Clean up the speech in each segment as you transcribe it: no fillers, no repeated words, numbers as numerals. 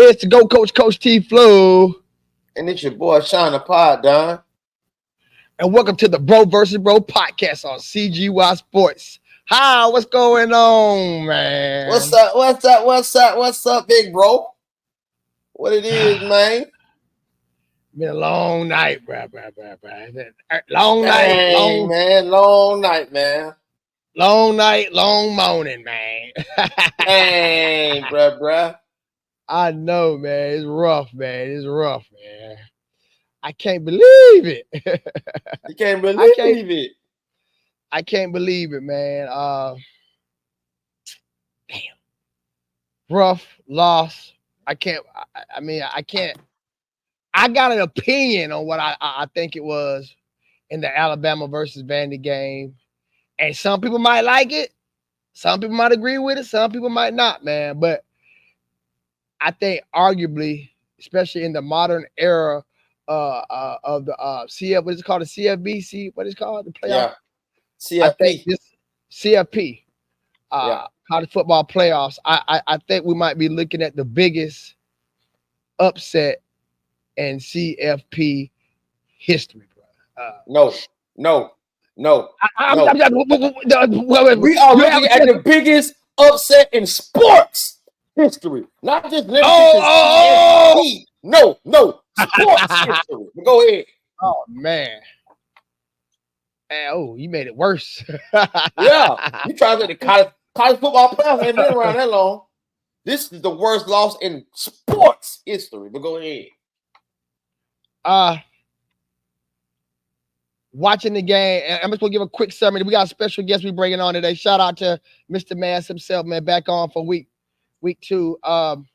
It's the Go Coach, Coach T Flow. And it's your boy, Sean the Pod, Don. And welcome to the Bro vs. Bro Podcast on CGY Sports. Hi, what's going on, man? What's up, big bro? What it is, man? Been a long night, bro. Long night, man. Long night, long morning, man. Dang, bruh. I know, man. It's rough, man. I can't believe it. You can't believe it. I can't believe it, man. Damn. Rough loss. I can't. I got an opinion on what I think it was in the Alabama versus Vandy game. And some people might like it. Some people might agree with it. Some people might not, man. But I think arguably, especially in the modern era of the CF, what is it called? The CFB? What is it called? The playoff? Yeah. CFP. I think this CFP. College football playoffs. I think we might be looking at the biggest upset in CFP history, bro. No. We are looking at the biggest upset in sports history, not just limited CFP. No, sports history. Go ahead. Oh man. Oh, you made it worse. Yeah, you trying to say the college football playoffs ain't been around that long. This is the worst loss in sports history. But go ahead. Watching the game, and I'm just gonna give a quick summary. We got a special guest we bringing on today. Shout out to Mr. Mass himself, man. Back on for week two.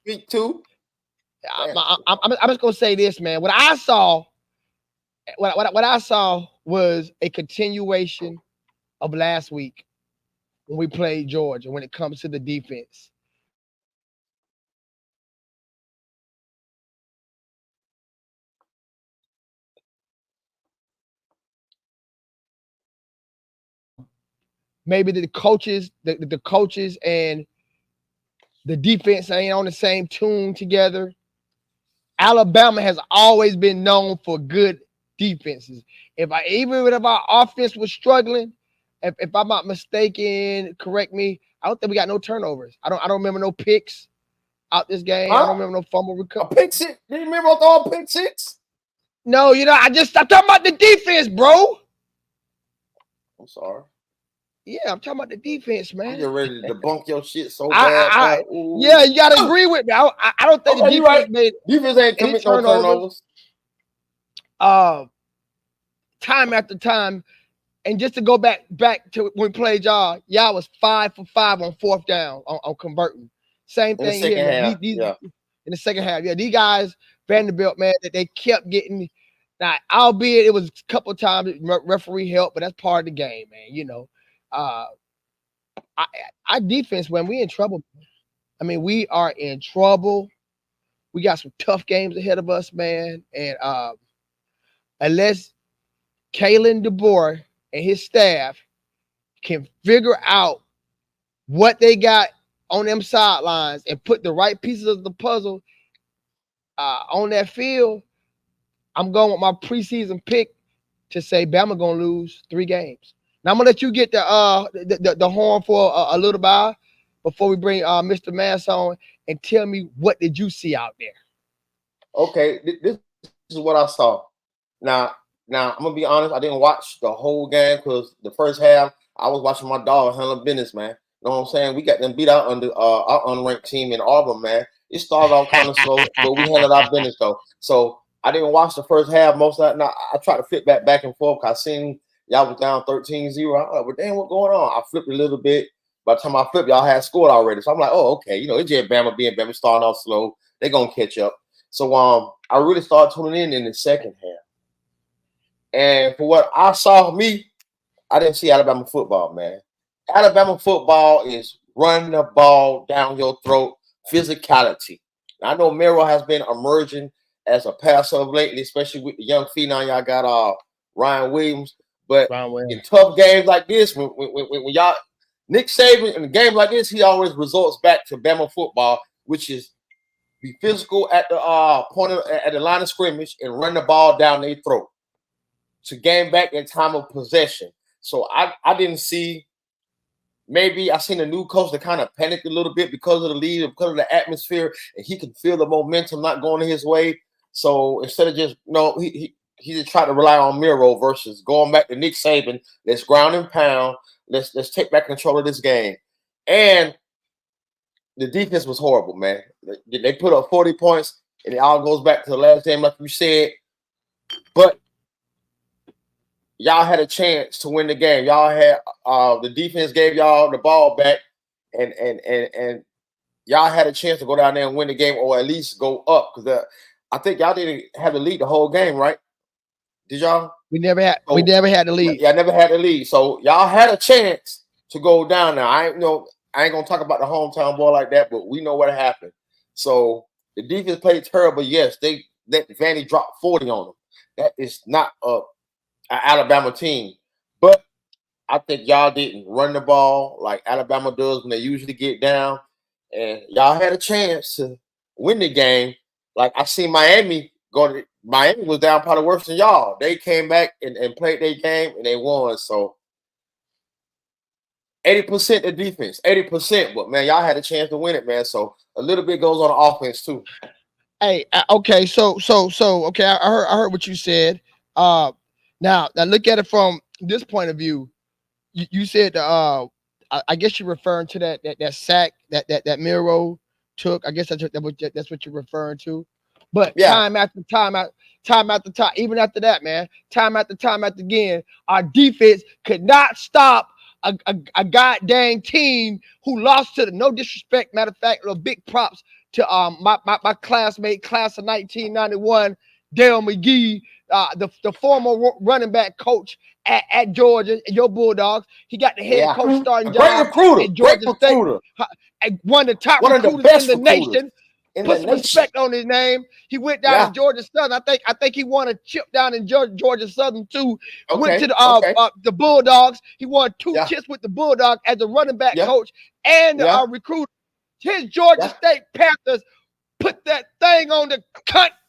Week two. I'm just gonna say this, man. What I saw was a continuation of last week when we played Georgia. When it comes to the defense. Maybe the coaches and the defense ain't on the same tune together. Alabama has always been known for good defenses. Even if our offense was struggling, if I'm not mistaken, correct me. I don't think we got no turnovers. I don't remember no picks out this game. I don't remember no fumble recovery. A pick six? Do you remember all pick six? No, I'm talking about the defense, bro. I'm sorry. Yeah, I'm talking about the defense, man. You're ready to debunk your shit so bad. Yeah, you gotta agree with me. I don't think the defense made defense ain't commit no turnovers. Time after time, and just to go back to when we played y'all was 5 for 5 on fourth down on converting. Same thing here. In the second half, these guys, Vanderbilt, man, that they kept getting. Now, albeit it was a couple of times referee help, but that's part of the game, man. Our defense, when we in trouble. I mean, we are in trouble. We got some tough games ahead of us, man. And unless Kalen DeBoer and his staff can figure out what they got on them sidelines and put the right pieces of the puzzle on that field, I'm going with my preseason pick to say Bama gonna lose 3 games. Now I'm gonna let you get the horn for a little while before we bring Mr. Mass on and tell me what did you see out there. Okay, this is what I saw. Now I'm gonna be honest. I didn't watch the whole game because the first half I was watching my dog handle business, man. You know what I'm saying? We got them beat out under our unranked team in Auburn, man. It started off kind of slow, but we handled our business though. So I didn't watch the first half most of that. Now I tried to flip back and forth because I seen y'all was down 13-0. I was like, well, damn, what's going on? I flipped a little bit. By the time I flipped, y'all had scored already. So I'm like, oh, okay. It's just Bama being Bama, starting off slow. They're going to catch up. So I really started tuning in the second half. And for what I saw, I didn't see Alabama football, man. Alabama football is run the ball down your throat, physicality. Now, I know Merrill has been emerging as a passer of lately, especially with the young phenom y'all got Ryan Williams. But in tough games like this, when y'all Nick Saban in a game like this, he always resorts back to Bama football, which is be physical at the at the line of scrimmage, and run the ball down their throat to gain back that time of possession. So I didn't see. Maybe I seen a new coach that kind of panicked a little bit because of the lead, because of the atmosphere, and he can feel the momentum not going his way. So instead of just he just tried to rely on Miro versus going back to Nick Saban. Let's ground and pound. Let's take back control of this game. And the defense was horrible, man. They put up 40 points, and it all goes back to the last game, like you said. But y'all had a chance to win the game. Y'all had the defense gave y'all the ball back, and y'all had a chance to go down there and win the game, or at least go up. Because I think y'all didn't have the lead the whole game, right? Did y'all? We never had the lead. Yeah, never had the lead. So y'all had a chance to go down there. I ain't gonna talk about the hometown boy like that, but we know what happened. So the defense played terrible. Yes, they let Vandy drop 40 on them. That is not an Alabama team. But I think y'all didn't run the ball like Alabama does when they usually get down. And y'all had a chance to win the game. Like I see Miami was down probably worse than y'all. They came back and played their game and they won. So 80% the defense, 80%. But man, y'all had a chance to win it, man. So a little bit goes on the offense too. Hey, okay, so okay, I heard what you said. Now look at it from this point of view. You said I guess you're referring to that sack that Miro took. I guess that's what you're referring to. But Yeah. time after time, even after that, man, time after again, our defense could not stop a goddamn team who lost to the, no disrespect, matter of fact, little big props to my classmate, class of 1991, Dale McGee, the former running back coach at Georgia, your Bulldogs. He got the head coach starting job at Georgia State. One of the top recruiters in the nation. Put some respect on his name. He went down to Georgia Southern. I think he won a chip down in Georgia Southern too. Went to the Bulldogs. He won 2 chips with the Bulldogs as a running back coach and recruiter. His Georgia State Panthers put that thing on the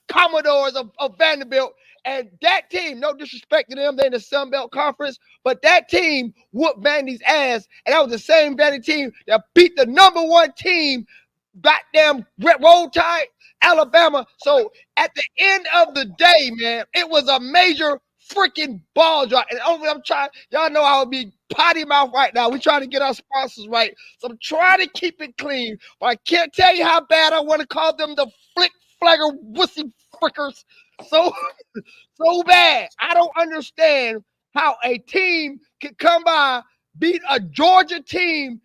Commodores of Vanderbilt. And that team, no disrespect to them, they're in the Sun Belt Conference, but that team whooped Vandy's ass. And that was the same Vandy team that beat the #1 team, goddamn Roll Tide, Alabama. So at the end of the day, man, it was a major freaking ball drop. And I'm trying, y'all know I would be potty mouth right now. We're trying to get our sponsors right. So I'm trying to keep it clean. But I can't tell you how bad I want to call them the flick flagger wussy frickers. So bad. I don't understand how a team could come by, beat a Georgia team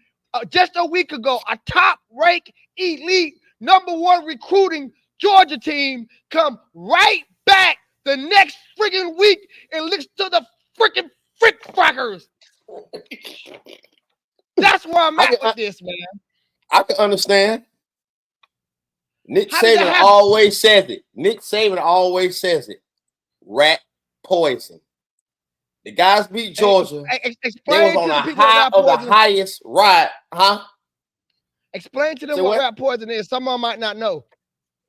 just a week ago, a top-ranked, elite, #1 recruiting Georgia team, come right back the next friggin' week and looks to the freaking frick frackers. That's where I'm at with this, man. I can understand. Nick Saban always says it. Rat poison. The guys beat Georgia. They was on a high of the highest ride, huh? Explain to them what rat poison is. Some of them might not know.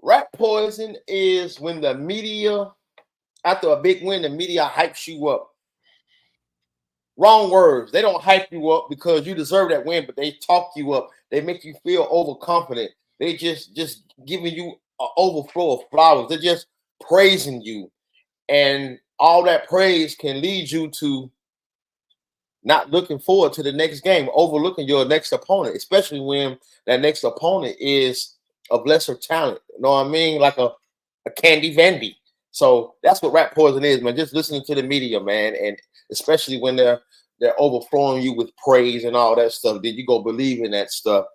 Rat poison is when the media, after a big win, the media hypes you up. Wrong words. They don't hype you up because you deserve that win, but they talk you up. They make you feel overconfident. They just giving you an overflow of flowers. They're just praising you. And all that praise can lead you to not looking forward to the next game, overlooking your next opponent, especially when that next opponent is of lesser talent. You know what I mean? Like a Candy Vandy. So that's what rat poison is, man. Just listening to the media, man, and especially when they're overflowing you with praise and all that stuff. Then you go believe in that stuff.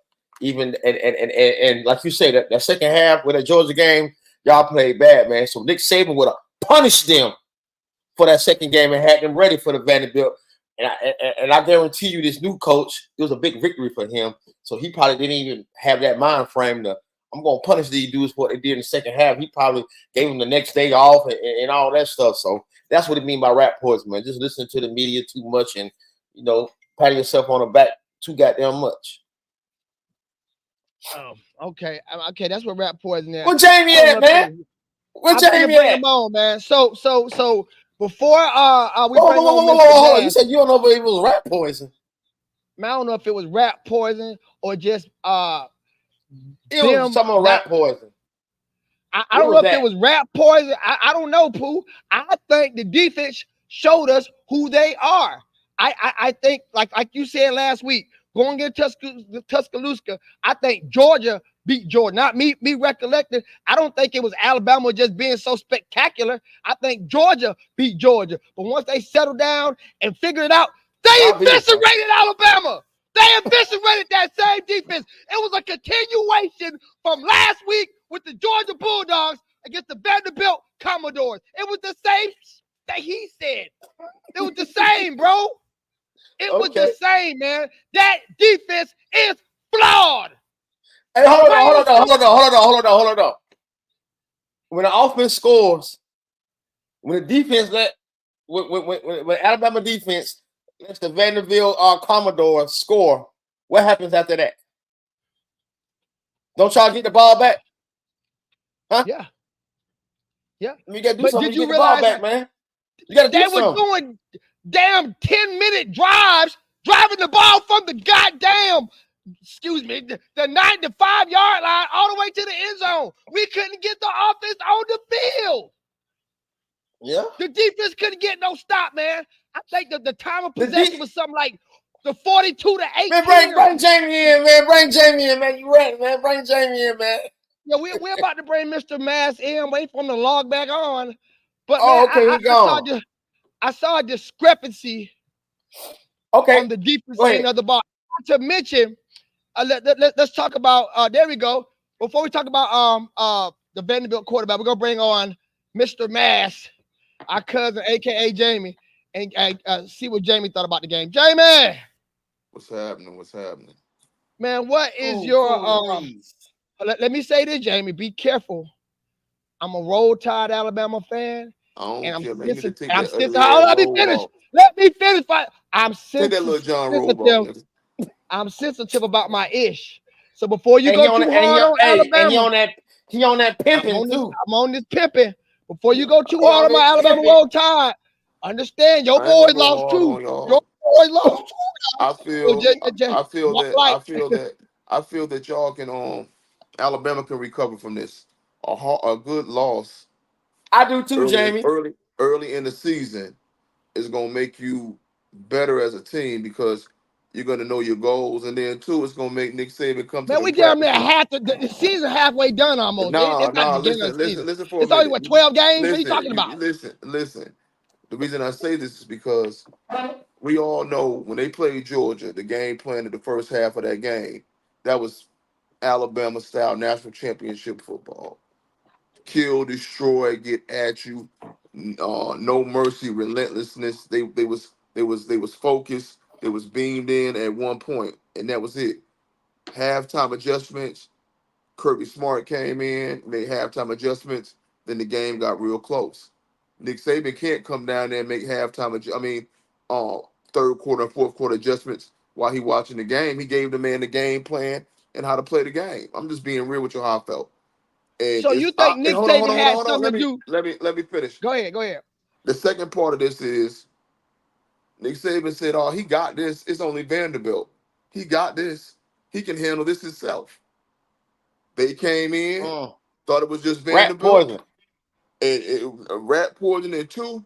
Even and like you say, that second half with that Georgia game, y'all played bad, man. So Nick Saban would have punished them for that second game and had them ready for the Vanderbilt. And I guarantee you, this new coach, it was a big victory for him. So he probably didn't even have that mind frame to, I'm going to punish these dudes for what they did in the second half. He probably gave them the next day off and all that stuff. So that's what it means by rat poison, man. Just listening to the media too much and, patting yourself on the back too goddamn much. Oh, okay. Okay, that's what rap poison is. Where Jamie I don't at, know if it man? was, Where I'm finna Jamie bring at? him on, man. So before we Whoa, whoa, bring whoa, on whoa, Mr. whoa, hold on. You Mass, said you don't know if it was rat poison. man, I don't know if it was rap poison or just It was them some of not. rat poison. I What don't know was if it that? was rap poison. I don't know, Pooh. I think the defense showed us who they are. I think like you said last week, going into Tuscaloosa, I think Georgia beat Georgia. Not me recollecting. I don't think it was Alabama just being so spectacular. I think Georgia beat Georgia. But once they settled down and figured it out, they Y'all beat us. eviscerated Alabama. They eviscerated that same defense. It was a continuation from last week with the Georgia Bulldogs against the Vanderbilt Commodores. It was the same that he said. It was the same, bro. It was the Okay. same, man. That defense is flawed. Hey, hold Plain and simple. on. When the offense scores, when the defense when Alabama defense lets the Vanderbilt Commodores score, what happens after that? Don't y'all get the ball back? Huh? Yeah. Yeah. I mean, you gotta do But something did to get you the ball realize back, man. You gotta do they were something. doing damn 10-minute drives, driving the ball from the goddamn, the 95-yard line all the way to the end zone. We couldn't get the offense on the field. Yeah. The defense couldn't get no stop, man. I think that the time of The possession was something like the 42 to 18. Man, bring Jamie in, man. Bring Jamie in, man. You right, man. Bring Jamie in, man. Yeah, we're about to bring Mr. Mass in, wait for him to log back on. But man, Oh, okay, he gone. I saw a discrepancy Okay, on the defense go end ahead. of the ball. Not to mention, let's talk about there we go. Before we talk about the Vanderbilt quarterback, we're gonna bring on Mr. Mass, our cousin, aka Jamie, and see what Jamie thought about the game. Jamie, What's happening? What's happening? man, what is Cool, your cool breeze. let me say this, Jamie, be careful. I'm a roll tide Alabama fan, I don't and I'm care, man. You need to sensitive. take I'm that sensitive. ugly ass Let me robe finish. off. Let me finish. I'm Take that little sensitive. John robe off, nigga. I'm sensitive about my ish. So before you And he go on too and he hard on and Alabama, he on that I'm pimping on this. too. I'm on this pimping. Before you go too He hard on on my this Alabama pimping. roll tide, understand your I ain't boys gonna go lost hard too. on Your y'all. boys lost too. I So feel, I feel walk that, light. I feel that y'all can, Alabama can recover from this. A good loss I do too, Jamie. early in the season is gonna make you better as a team because you're gonna know your goals, and then two, it's gonna make Nick Saban come to Man, them we damn near practices. half the season halfway done almost. Nah, It's not nah. the beginning of the Listen, season. listen for a It's only minute. what 12 games. What are you Listen, talking about? listen. The reason I say this is because we all know when they played Georgia, the game plan in the first half of that game, that was Alabama style national championship football. Kill, destroy, get at you, no mercy, relentlessness. They was focused. They was beamed in at one point, and that was it. Halftime adjustments. Kirby Smart came in, made halftime adjustments. Then the game got real close. Nick Saban can't come down there and make uh, third quarter and fourth quarter adjustments while he watching the game. He gave the man the game plan and how to play the game. I'm just being real with you how I felt. And So it's you think Nick hold on, hold Saban on, hold on, had hold on. something to do? Let me finish. Go ahead. Go ahead. The second part of this is Nick Saban said, "Oh, he got this. It's only Vanderbilt. He got this. He can handle this himself." They came in, thought it was just Rat Vanderbilt, poison. and a rat poison in two.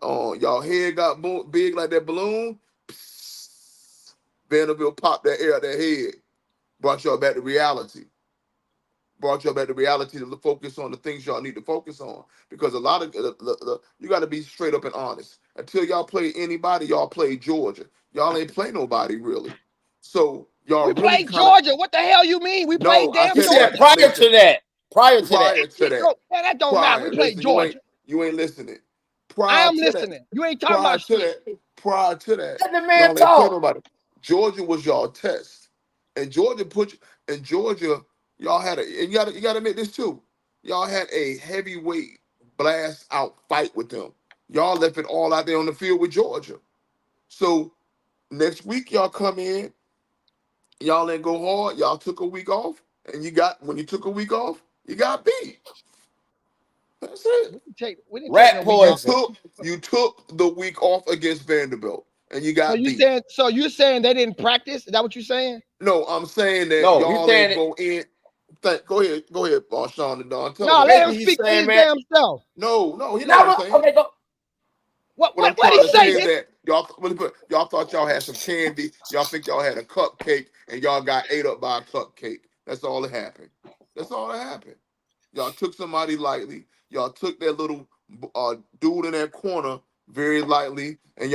Y'all head got big like that balloon. Psst. Vanderbilt popped that air out their head. Brought y'all back to reality. Brought y'all back to reality to focus on the things y'all need to focus on. Because a lot of you got to be straight up and honest. Until y'all play anybody, y'all play Georgia. Y'all ain't play nobody really. So y'all We really played kind of Georgia. What the hell you mean? We no. played I You damn said said Georgia. that. prior Listen, to that. Prior to that. prior to that. Man, that don't matter. We Prior, played listen, Georgia. you ain't listening. I Prior am to that, listening. You ain't talking about shit. prior to that, Let the man y'all ain't playing talk. nobody. Georgia was y'all test, and Georgia y'all had and you gotta admit this too. Y'all had a heavyweight blast out fight with them. Y'all left it all out there on the field with Georgia. So next week y'all come in Y'all didn't go hard. Y'all took a week off, and when you took a week off, you got beat. That's it. We didn't take Rat no week off. poison. You took the week off against Vanderbilt, and you So got you beat. saying they didn't practice? Is that what you're saying? No, I'm saying that No, he's y'all ain't saying it. go in. Go ahead, Sean and Don. Tell No, them. let him Basically, he's speak for saying, his man. damn self. No, he know what I'm Now, saying. okay, go. What I'm What trying he to say say? is that y'all thought y'all had some candy. Y'all think y'all had a cupcake, and y'all got ate up by a cupcake. That's all that happened. That's all that happened. Y'all took somebody lightly. Y'all took that little dude in that corner very lightly, and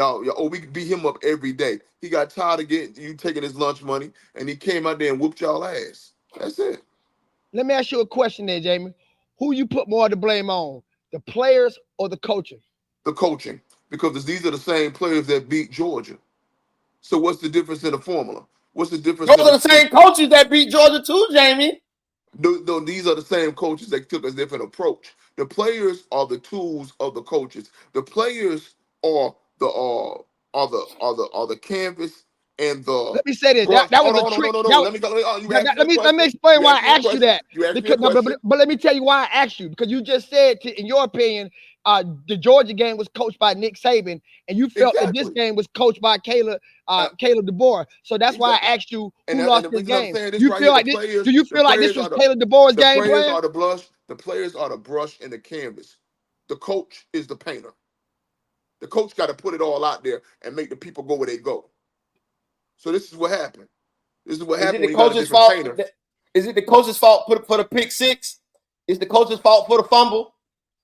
we beat him up every day. He got tired of getting you taking his lunch money, and he came out there and whooped y'all ass. That's it. Let me ask you a question there, Jamie. Who you put more to blame on, the players or the coaching? The coaching, because these are the same players that beat Georgia. So what's the difference in the formula? What's the difference Those in are the same coaches that beat Georgia too, Jamie. No, these are the same coaches that took a different approach. The players are the tools of the coaches. The players are the canvas and the Let me say this. brush. That Oh was a no, no, no, trick. no, no. Let me go. You asked me a Let me question. explain You why asked me I a asked you question. that. You asked me a Because no, question. but let me tell you why I asked you. Because you just said, in your opinion, the Georgia game was coached by Nick Saban, and you felt that this Exactly. game was coached by Caleb DeBoer. So that's why Exactly. I asked you And who and lost the this reason I'm game. saying Do this you right feel here, like this? Do you the feel like this players was are the Caleb DeBoer's the game players plan? are the brush. The players are the brush and the canvas. The coach is the painter. The coach got to put it all out there and make the people go where they go. So this is what happened. This is what Is it happened the when you got a coach's different fault? painter. Is it the coach's fault for the pick six? Is the coach's fault for the fumble?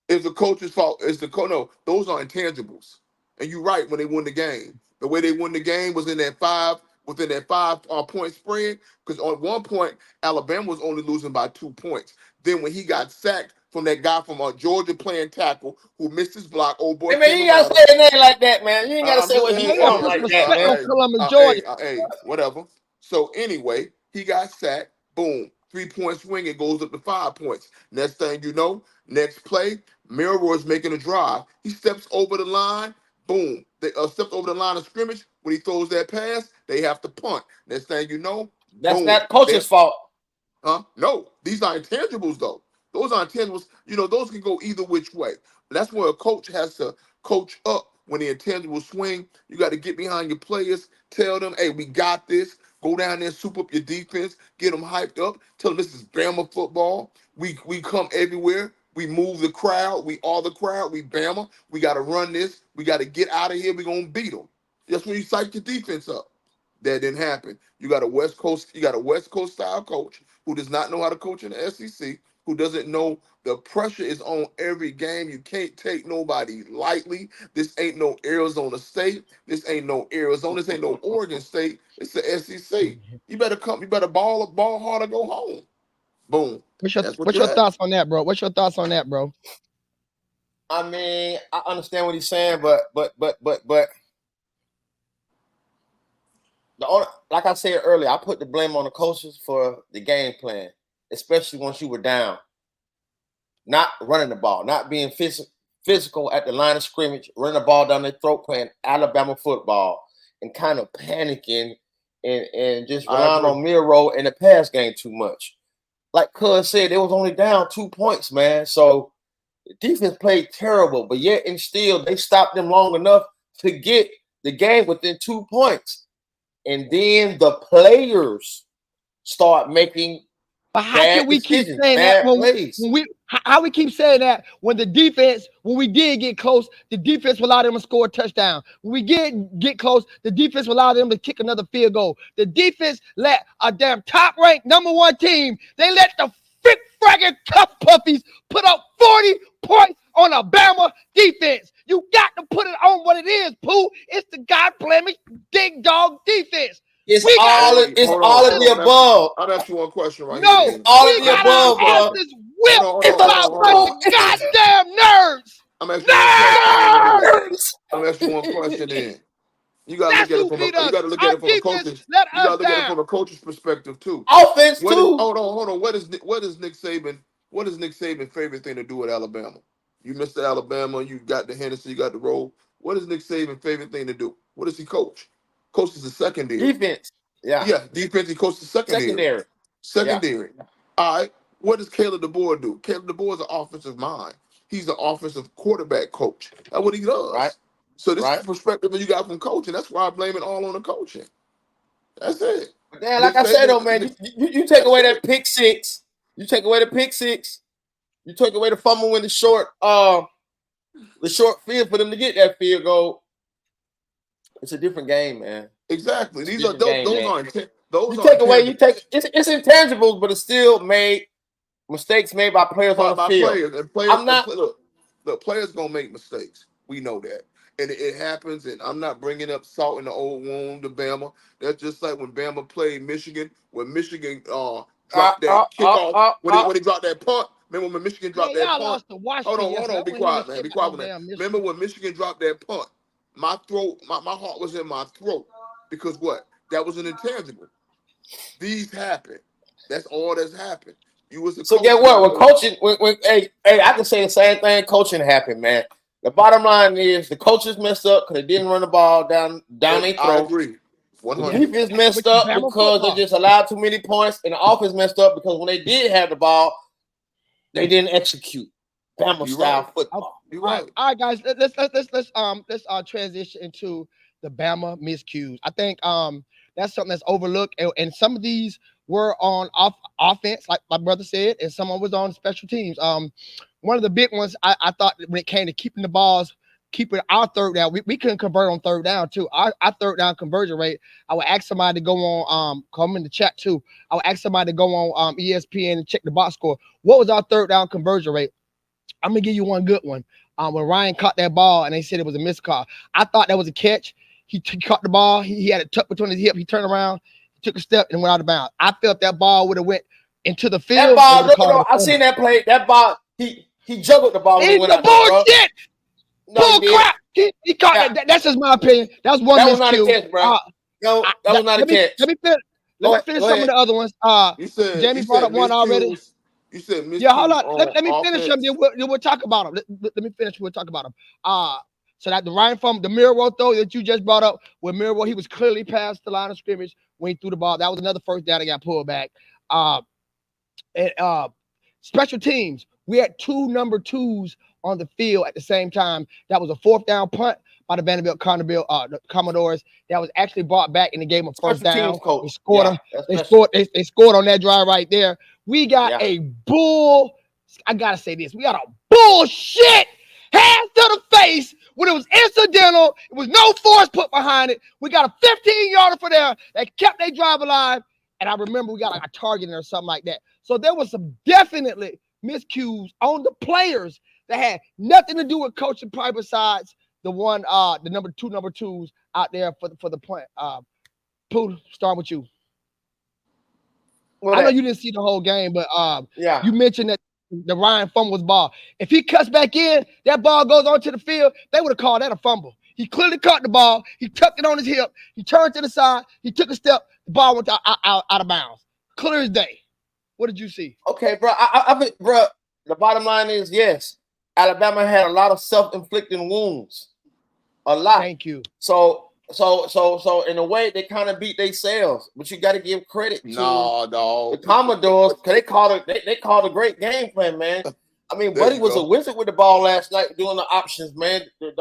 It's the coach's fault. It's the coach. No, those are intangibles. And you're right when they won the game. The way they won the game was within that 5 point spread. Because on one point, Alabama was only losing by 2 points. Then when he got sacked from that guy from Georgia playing tackle who missed his block, old boy Hey man, you came ain't gotta around him. say a name like that, man. You ain't gotta I'm say just what Oh, he's hey, that's from hey, like that, disrespect man. on hey, Columbus, Georgia. whatever. So anyway, he got sacked. Boom, 3 point swing. It goes up to 5 points. Next thing you know, next play, Milroy's making a drive. He steps over the line. Boom, they stepped over the line of scrimmage. When he throws that pass, they have to punt. Next thing you know, That's boom, not coach's fault. No, these are intangibles though. Those are intangibles. Those can go either which way. That's where a coach has to coach up when the intangibles swing. You got to get behind your players, tell them, hey, we got this. Go down there, soup up your defense, get them hyped up, tell them this is Bama football. We come everywhere. We move the crowd. We are the crowd. We Bama. We got to run this. We got to get out of here. We're going to beat them. That's when you psych your defense up. That didn't happen. You got a West Coast style coach who does not know how to coach in the SEC, who doesn't know the pressure is on every game. You can't take nobody lightly. This ain't no Arizona State. This ain't no Arizona. This ain't no Oregon State. It's the SEC. You better come. You better ball hard or go home. Boom. That's what What's you your had. thoughts on that, bro? What's your thoughts on that, bro? I mean, I understand what he's saying, but like I said earlier, I put the blame on the coaches for the game plan, especially once you were down. Not running the ball, not being physical at the line of scrimmage, running the ball down their throat, playing Alabama football, and kind of panicking and just I relying agree. on Miro in the pass game too much. Like Cuz said, it was only down 2 points, man. So the defense played terrible, but yet and still they stopped them long enough to get the game within 2 points. And then the players start making But how can bad we keep decisions, saying that bad plays. when we how we keep saying that when the defense, when we did get close, the defense will allow them to score a touchdown. When we get close, the defense will allow them to kick another field goal. The defense let a damn top ranked #1 team, they let the frick fragging tough puffies put up 40 points on a Bama defense. You got to put it on what it is, Pooh. It's the God blemish big dog defense. It's We got all Hey, it's hold all on, of hold the on. above. I'll ask you one question right here no, It's then. all of we the I'll got ask you our a above, bro. question. asses Hold whipped on, hold It's on, hold by a on, a hold bunch on. of it's a goddamn nerds. I'm asking you one question then here. Nerds! I'm asking you one question then. You gotta look That's at it who from a beat you us. gotta look at Our it from a defense coach's let you us gotta look at it down. from a coach's perspective too. offense What is too. hold on. What is Nick Saban's favorite thing to do at Alabama? You missed the Alabama, you got the Hennessy, you got the roll. What is Nick Saban's favorite thing to do? What does he coach? Coaches the secondary. Defense. Yeah, defense. He coached the secondary. Secondary. All right. What does Caleb DeBoer do? Caleb DeBoer is an offensive mind. He's an offensive quarterback coach. That's what he does. Right. So this is the perspective that you got from coaching. That's why I blame it all on the coaching. That's it. But then, like I said, though, man, you take away that pick six. You take away the pick six. You take away the fumble in the short field for them to get that field goal. It's a different game, man. Exactly. These are it's intangibles, but it's still mistakes made by players on the field. The players gonna make mistakes. We know that. And it happens, and I'm not bringing up salt in the old wound to Bama. That's just like when Bama played Michigan, when Michigan dropped that kickoff, when he dropped that punt. Remember when Michigan dropped that punt? Hold on, be quiet, man. Be quiet on that. Remember when Michigan dropped that punt? My heart was in my throat because what? That was an intangible. These happen. That's all that's happened. So get what? When coaching, hey, I can say the same thing. Coaching happened, man. The bottom line is the coaches messed up because they didn't run the ball down their throat. I agree. 100. The defense messed up because they just allowed too many points, and the offense messed up because when they did have the ball, they didn't execute Bama style football. You're right. All right, guys. Let's transition into the Bama miscues. I think that's something that's overlooked, and some of these were on offense, like my brother said, and someone was on special teams. One of the big ones I thought when it came to keeping the balls, keeping our third down, we couldn't convert on third down too. Our third down conversion rate, I would ask somebody to go on, come in the chat too. I would ask somebody to go on ESPN and check the box score. What was our third down conversion rate? I'm gonna give you one good one. When Ryan caught that ball and they said it was a missed call, I thought that was a catch. He caught the ball. He had it tucked between his hip. He turned around, took a step, and went out of bounds. I felt that ball would have went into the field. That ball, I seen that play. That ball, he juggled the ball. It's the bullshit. Bull crap. He caught that. That's just my opinion. That was one miscue. That was not a catch, bro. No, that was not a catch. Let me finish some of the other ones. Jamie brought up one already. You said miscues. Yeah, hold on. Let me finish them. Then we'll talk about them. Let me finish. We'll talk about them. So that the Ryan from the Miro throw that you just brought up, where Miro, he was clearly past the line of scrimmage when he threw the ball. That was another first down that got pulled back. Special teams, we had two number twos on the field at the same time. That was a fourth down punt by the Vanderbilt Commodores that was actually brought back and they gave them a first down. They scored. They scored on that drive right there. We got a bull. I gotta say this. We got a bullshit hands to the face when it was incidental. It was no force put behind it. We got a 15-yarder for there that kept their drive alive. And I remember we got like a targeting or something like that. So there was some definitely miscues on the players that had nothing to do with coaching, probably besides the one, the number twos out there for the point. Pooh, start with you. I know you didn't see the whole game, but you mentioned that the Ryan fumble was ball. If he cuts back in, that ball goes onto the field, they would have called that a fumble. He clearly caught the ball. He tucked it on his hip. He turned to the side. He took a step. The ball went out of bounds. Clear as day. What did you see? Okay, bro. I think, bro, the bottom line is, yes, Alabama had a lot of self-inflicted wounds. A lot. Thank you. So in a way, they kind of beat themselves, but you got to give credit to the Commodores because they called a great game plan, man. I mean, Buddy was a wizard with the ball last night doing the options, man. The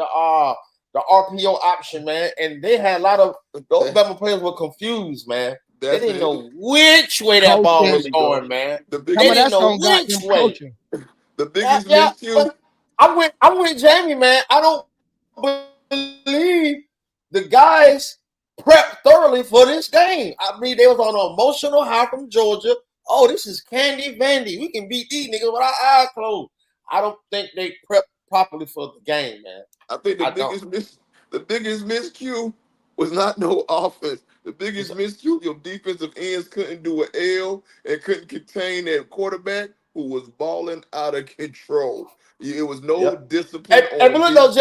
RPO option, man, and they had a lot of those Alabama players were confused, man. They didn't know which way that ball was going, man. They didn't know which way. The biggest miscue. I'm with Jamie, man. I don't believe the guys prepped thoroughly for this game. I mean, they was on an emotional high from Georgia. Oh, this is Candy Vandy. We can beat these niggas with our eyes closed. I don't think they prepped properly for the game, man. I think the biggest miscue was not no offense. The biggest miscue, your defensive ends couldn't do an L and couldn't contain that quarterback who was balling out of control. It was no discipline. Hey, but look though,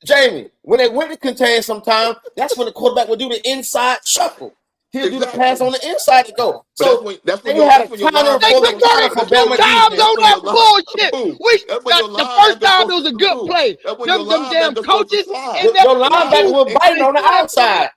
Jamie, when they went to contain sometimes, that's when the quarterback would do the inside shuffle. He'll do the pass on the inside to go. So that's when they had a counter for Bama times on that bullshit. The first time it was a good play. Them damn coaches. Your linebacker was biting on the outside.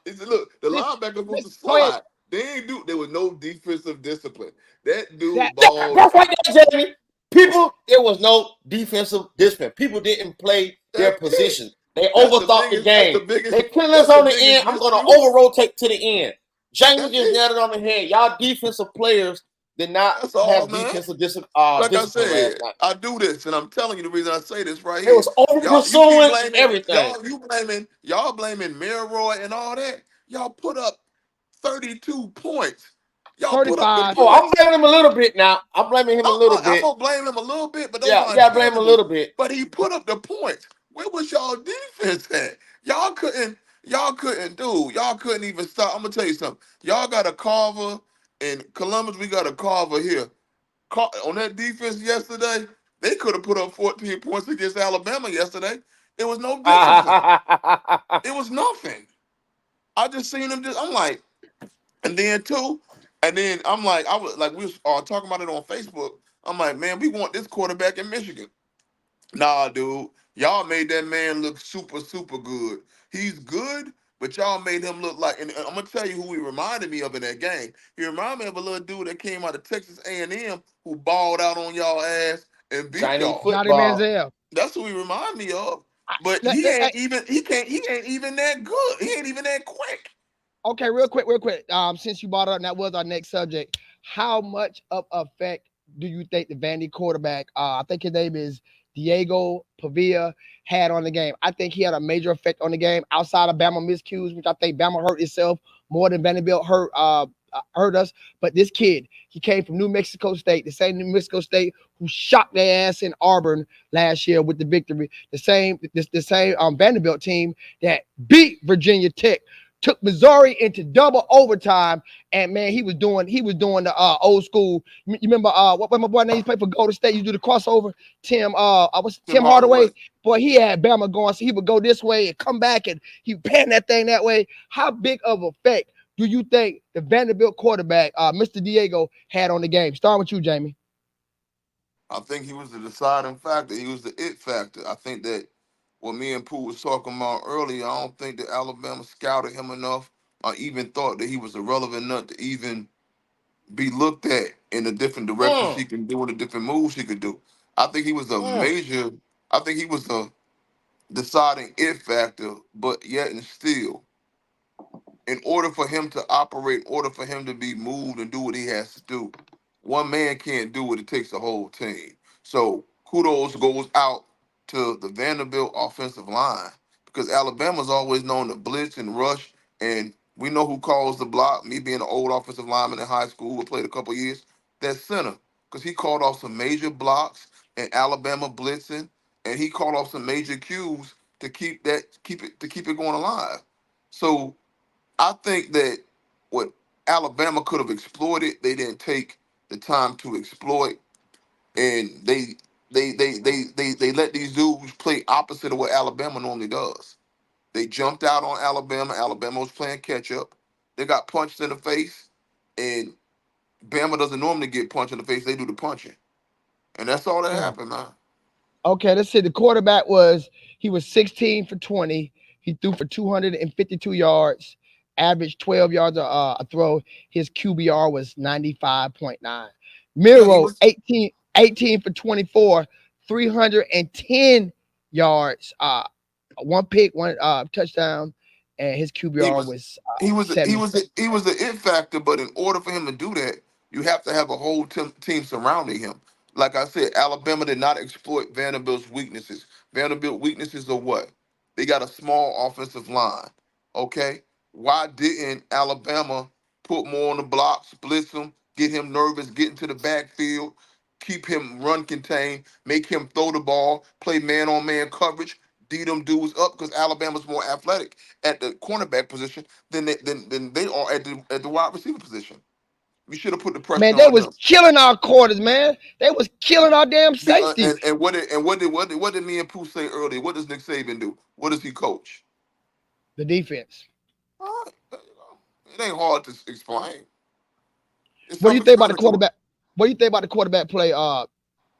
Look, the linebacker supposed to Go ahead. slide. They ain't do. There was no defensive discipline. That That dude balled. That's right there, Jamie. People, there was no defensive discipline. People didn't play their That's it. positions. They That's the overthought the biggest. That's the game. biggest. They put us That's the on the end. biggest I'm going to dispute. over rotate to the end. Jamie That's just it. nailed it on the head. Y'all defensive players did not That's all, have man. defensive Like I discipline last said, night. I do this, and I'm telling you the reason I say this right It here. was over Y'all, you keep pursuing blaming everything. y'all blaming Milroy and all that. Y'all put up 32 points. Y'all put up the 35. Oh, I'm points. blaming him a little bit now. I'm blaming him a little I'm bit. gonna blame him a little bit, but those Yeah, are yeah, I blame him a intangibles. little bit. But he put up the points. Where was y'all defense at? Y'all couldn't. Y'all couldn't even stop. I'm gonna tell you something. Y'all got a Carver in Columbus. We got a Carver here. On that defense yesterday, they could have put up 14 points against Alabama yesterday. There was no discipline. It was nothing. I just seen them. I'm like, and then I'm like, we was talking about it on Facebook. I'm like, man, we want this quarterback in Michigan. Nah, dude, y'all made that man look super, super good. He's good, but y'all made him look like. And I'm gonna tell you who he reminded me of in that game. He reminded me of a little dude that came out of Texas A&M who balled out on y'all ass and beat Chinese y'all. Johnny football. Manziel. That's who he remind me of. But Let- he let- ain't even. He ain't even that good. He ain't even that quick. Okay, real quick. Since you brought it up, and that was our next subject. How much of effect do you think the Vandy quarterback, I think his name is Diego Pavia, had on the game? I think he had a major effect on the game outside of Bama miscues, which I think Bama hurt itself more than Vanderbilt hurt us. But this kid, he came from New Mexico State, the same New Mexico State who shocked their ass in Auburn last year with the victory. The same Vanderbilt team that beat Virginia Tech, took Missouri into double overtime, and man, he was doing the old school. You remember what my boy name? He played for Golden State. You do the crossover. Tim Tim Hardaway. Hardaway. Boy, he had Bama going, so he would go this way and come back, and he pan that thing that way. How big of effect do you think the Vanderbilt quarterback, Mr. Diego, had on the game? Starting with you, Jamie. I think he was the deciding factor. He was the it factor. I think that what me and Pooh was talking about earlier, I don't think that Alabama scouted him enough or even thought that he was irrelevant enough to even be looked at in the different directions Mm, he can do and the different moves he could do. I think he was a mm. major, I think he was a deciding it factor, but yet and still, in order for him to operate, in order for him to be moved and do what he has to do, one man can't do it. It takes a whole team. So kudos goes out to the Vanderbilt offensive line because Alabama's always known to blitz and rush, and we know who calls the block. Me being an old offensive lineman in high school, who played a couple years, that's center because he called off some major blocks and Alabama blitzing, and he called off some major cues to keep it going alive. So I think that what Alabama could have exploited, they didn't take the time to exploit, and they let these dudes play opposite of what Alabama normally does. They jumped out on Alabama. Alabama was playing catch up. They got punched in the face, and Bama doesn't normally get punched in the face. They do the punching, and that's all that Mm. happened, man. Okay, let's see. The quarterback was 16 for 20. He threw for 252 yards, averaged 12 yards a throw. His QBR was 95.9. Yeah, he Miro, was. 18 for 24, 310 yards, one pick, one touchdown, and his He QBR was was he was he 70. was he was the it factor, but in order for him to do that, you have to have a whole team surrounding him. Like I said, Alabama did not exploit Vanderbilt's weaknesses. Vanderbilt weaknesses are what? They got a small offensive line. Okay? Why didn't Alabama put more on the blocks, blitz him, get him nervous, get into the backfield, keep him run contained, make him throw the ball, play man on man coverage, D them dudes up because Alabama's more athletic at the cornerback position than they are at the wide receiver position. We should have put the Man, pressure they on was them. killing our quarters, man. They was killing our damn safeties. What did me and Pooh say earlier? What does Nick Saban do? What does he coach? The defense. All right, there you go. It ain't hard to explain. It's What do you think about the self-explanatory. quarterback? What do you think about the quarterback play?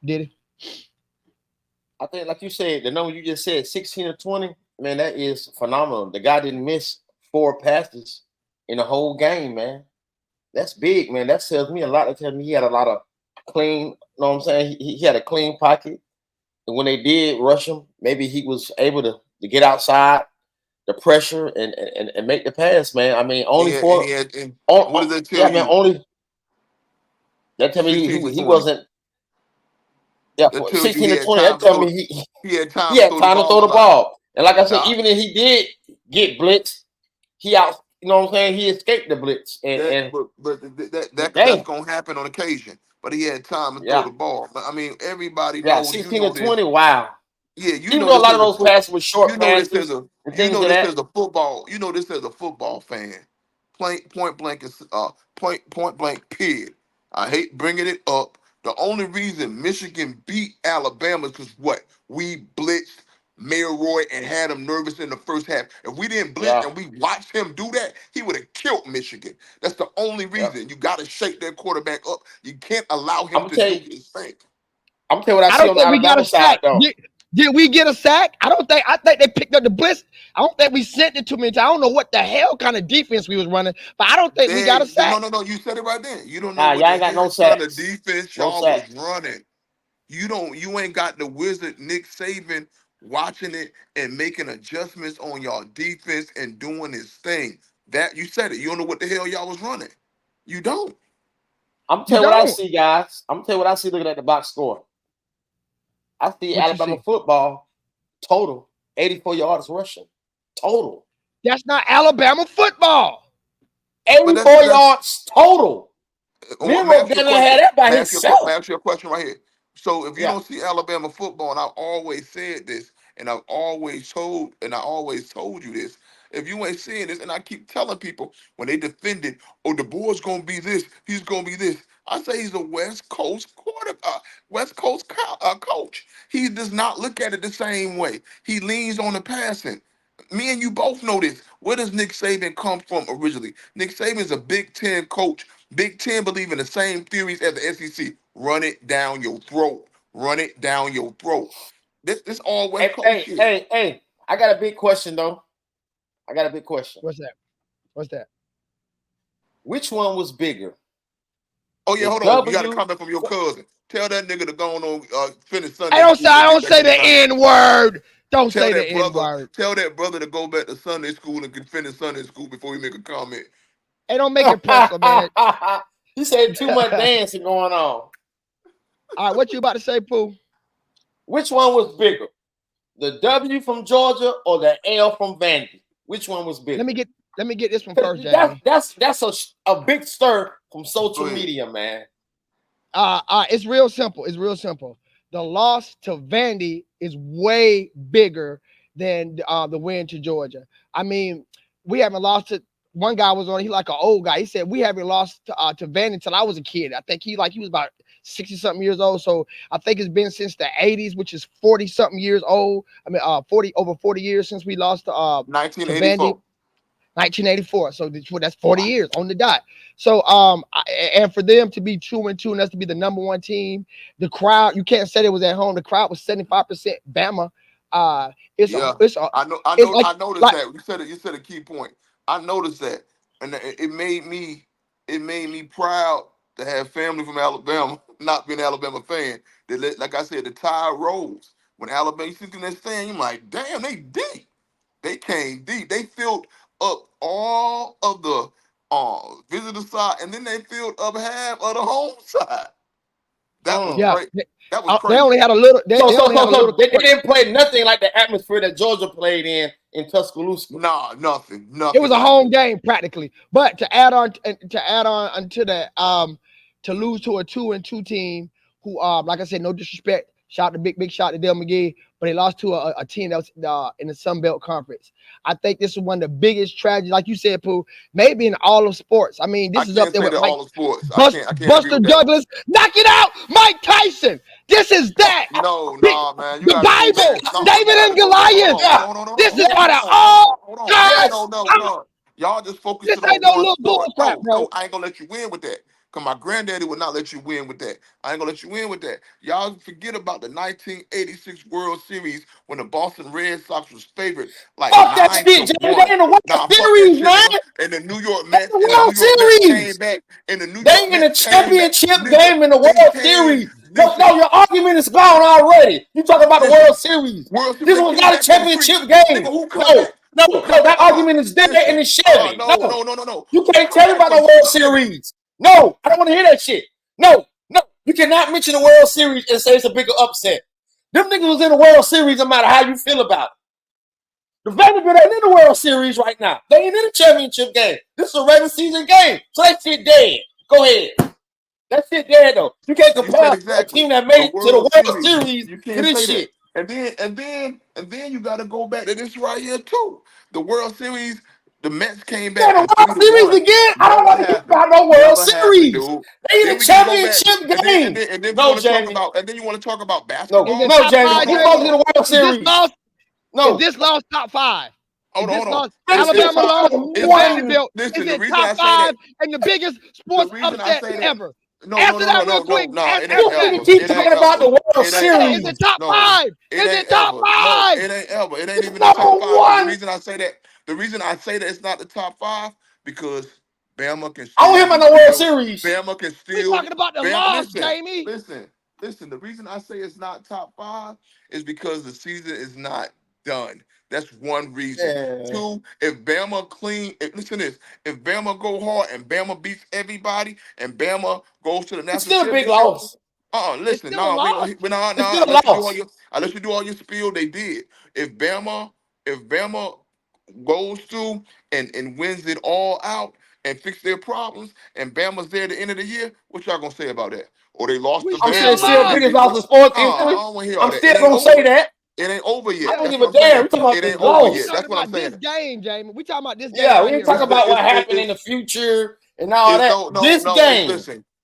Did it? I think, like you said, the number you just said, 16 or 20, man, that is phenomenal. The guy didn't miss 4 passes in the whole game, man. That's big, man. That tells me a lot. That tells me he had a lot of clean, you know what I'm saying? He had a clean pocket. And when they did rush him, maybe he was able to get outside the pressure and make the pass, man. I mean, only And he for had, and what does on that tell yeah, man, you? only that tell me 16 to he 20. wasn't yeah, That for tells you 16 he to had 20. time That to tell throw. me He had he time to had throw the time to throw ball a the lot. ball. And like I said, Now even if he did get blitzed, he out, you know what I'm saying? He escaped the blitz. And that's dang, gonna happen on occasion. But he had time to throw yeah, the ball. But I mean, everybody yeah, knows. You 16 to know this. 20, wow. Yeah, you Even know though a this lot of as a those foot. passes were You short know this as passes a. and You things know of this that. as a football. You know this as a football fan. Point blank is point blank. Period. I hate bringing it up. The only reason Michigan beat Alabama is because what we blitzed Mayor Roy and had him nervous in the first half. If we didn't blitz Yeah, and we watched him do that, he would have killed Michigan. That's the only yeah. reason. You got to shake that quarterback up. You can't allow I'm him gonna to tell do you, his thing. I'm gonna tell you what I I see don't on the think we got a Alabama side sack. though. Did we get a sack? I don't think. I think they picked up the blitz. I don't think we sent it too many times. I don't know what the hell kind of defense we was running, but I don't think we got a No, sack. no, no. You said it right there. You don't know Nah, what y'all the ain't got no hell kind of sacks. defense No y'all was sacks. running. You ain't got the wizard Nick Saban watching it and making adjustments on y'all defense and doing his thing. That you said it. You don't know what the hell y'all was running. You don't. I'm gonna You tell you what I don't. see, guys. I'm gonna tell you what I see looking at the box score. I see What you Alabama see? football total 84 yards rushing. Total. That's not Alabama football. But 84 that's. yards total. Let me Miro ask you a down there had question. that by May I himself. ask you a question right here. So if you Yeah. don't see Alabama football, and I've always said this, and I always told you this. If you ain't seeing this, and I keep telling people when they defended, oh, the boy's gonna be this, he's gonna be this. I say he's a West Coast West Coast coach. He does not look at it the same way. He leans on the passing. Me and you both know this. Where does Nick Saban come from originally? Nick Saban's a Big Ten coach. Big Ten believe in the same theories as the SEC. Run it down your throat. Run it down your throat. This all West Hey, Coast hey, shit. hey, hey. I got a big question though. I got a big question. What's that? What's that? Which one was bigger? Oh yeah, The hold on. You got a W. comment from your cousin. Tell that nigga to go on finish I Sunday don't say. school I and get don't back say in the the game. N word. Don't say the N word. Tell that brother to go back to Sunday school and can finish Sunday school before he make a comment. Hey, don't make it personal, man. He said too much dancing going on. All right, what you about to say, Pooh? Which one was bigger? The W from Georgia or the L from Vandy? Which one was Let bigger? me get let me get this one 'Cause first, Jamie. that's a big stir from Go social ahead. media, man. It's real simple. It's real simple. The loss to Vandy is way bigger than the win to Georgia. I mean, we haven't lost to one guy was on. He like an old guy. He said we haven't lost to Vandy until I was a kid. I think he was about 60 something years old. So I think it's been since the 80s, which is 40 something years old. I mean, 40 years since we lost to Vandy. 1984. 1984. So that's 40 years on the dot. So and for them to be 2-2 and us to be the number one team, the crowd, you can't say it was at home. The crowd was 75% Bama. It's a Yeah, it's a I know. I it's know. like I noticed like that. You said it. You said a key point. I noticed that, and it made me. It made me proud to have family from Alabama. Not being an Alabama fan, like I said, the tide rose when Alabama. You sit in that stand, you're like, damn, they deep. They came deep. They filled up all of the visitor side, and then they filled up half of the home side. That was Mm. yeah. great. That was They only crazy. had a little. So They so only so had a little so they court. didn't play nothing like the atmosphere that Georgia played in Tuscaloosa. Nah, nothing, It was nothing a like home that. game practically. But to add on to that, to lose to a 2-2 team who like I said, no disrespect. Shout out to big shout out to Del McGee, but they lost to a team that was in the Sun Belt Conference. I think this is one of the biggest tragedies, like you said, Pooh, maybe in all of sports. I mean, I this is up can't there say with that Mike all the sports. I can't agree Buster with that one. Douglas, knock it out, Mike Tyson. This is that. No, The, nah, man. You the gotta go back. Bible, No, you David and gotta go back. Hold Goliath. on, hold Yeah. on, hold on, hold This on, is Yeah. hold out on, of hold on, hold on, all hold on. time. No, no, no, I'm no. Y'all just This focusing ain't on no one little bull sport. crap, No, bro. no, I ain't gonna let you win with that. Because my granddaddy would not let you win with that. I ain't gonna let you win with that. Y'all forget about the 1986 World Series when the Boston Red Sox was favored like Fuck that 9 shit, to Jamie. They 1. in the World Nah, fuck that Series, shit, man. nigga. And the New York They in Mets the and the New World York Mets came Series. back and the New They York in the Mets came back. championship Nigga, game in the they World came. Series. No, Listen, your argument is gone already. You talking about the listen. World Series. World Series, This they was came not a back from three. championship Nigga, game. who come No, back? no, Who no. come That back? argument is dead in Listen. the Chevy. No, No. no, no, no, no. You Who can't come tell me back about from the World nigga? Series. No, I don't want to hear that shit. No. You cannot mention the World Series and say it's a bigger upset. Them niggas was in the World Series no matter how you feel about it. The Vanderbilt ain't in the World Series right now. They ain't in the championship game. This is a regular season game. So that shit dead. Go ahead. That shit dead though. You can't You said compare a exactly. team that The made it to the World World Series. Series You to can't this say that. shit. And then you gotta go back to this right here too. The World Series, the Mets came Yeah, back the from World 3 to Series 1. again? I don't Never want to hear happened. about no World Never happened, Series. dude. They in Then the we can go back. championship And then and game. then, and then we No, want to talk Jamie. about No, Is it basketball. no, top Jamie. Hold five, on, We hold on, supposed hold to Jamie? get on. a World Is this Series. lost? Is No. this lost top five? Is Hold on, this hold on. lost? This It's Alabama top. lost to It's top. one. Vanderbilt. Is Listen, the it reason top I say five that, and the biggest the sports reason I upset say that, ever? no, no, Answer no, no, that real no, quick. no, nah, it ain't This Answer nigga ever. that. keep It ain't talking about ever. the World It ain't Say, is ever. it Series. top No, five? it Is ain't it top ever. No, five? it ain't ever. It ain't It's even the top number five. Because the one. reason I say that, the reason I say that it's not the top five, because Bama can I don't still hear about be no World real. Series. Bama can We still talking about the Bama. loss, Listen, Jamie. listen, listen. The reason I say it's not top five is because the season is not done. That's one reason. Yeah. Two, if Bama clean, listen to this. If Bama go hard and Bama beats everybody and Bama goes to the It's national still a big championship, loss. listen, It's still a no, we loss. gonna no, It's no, still a loss. unless you do all your spiel, they did. If Bama goes through and wins it all out and fix their problems, and Bama's there at the end of the year, what y'all gonna say about that? Or they lost We to I'm saying still it's still the lost. Vanderbilt. biggest loss in sports I history. don't want to hear all I'm that. still It ain't gonna say over. that. It ain't over I yet. don't That's give what a I'm damn. saying. We talking about It the ain't over We yet. loss. That's talking what I'm about this saying. game, Jamie. We talking about this game Yeah, we right ain't here, It's talking right? the about what happened in the it's future and all it's that. no, This it's game.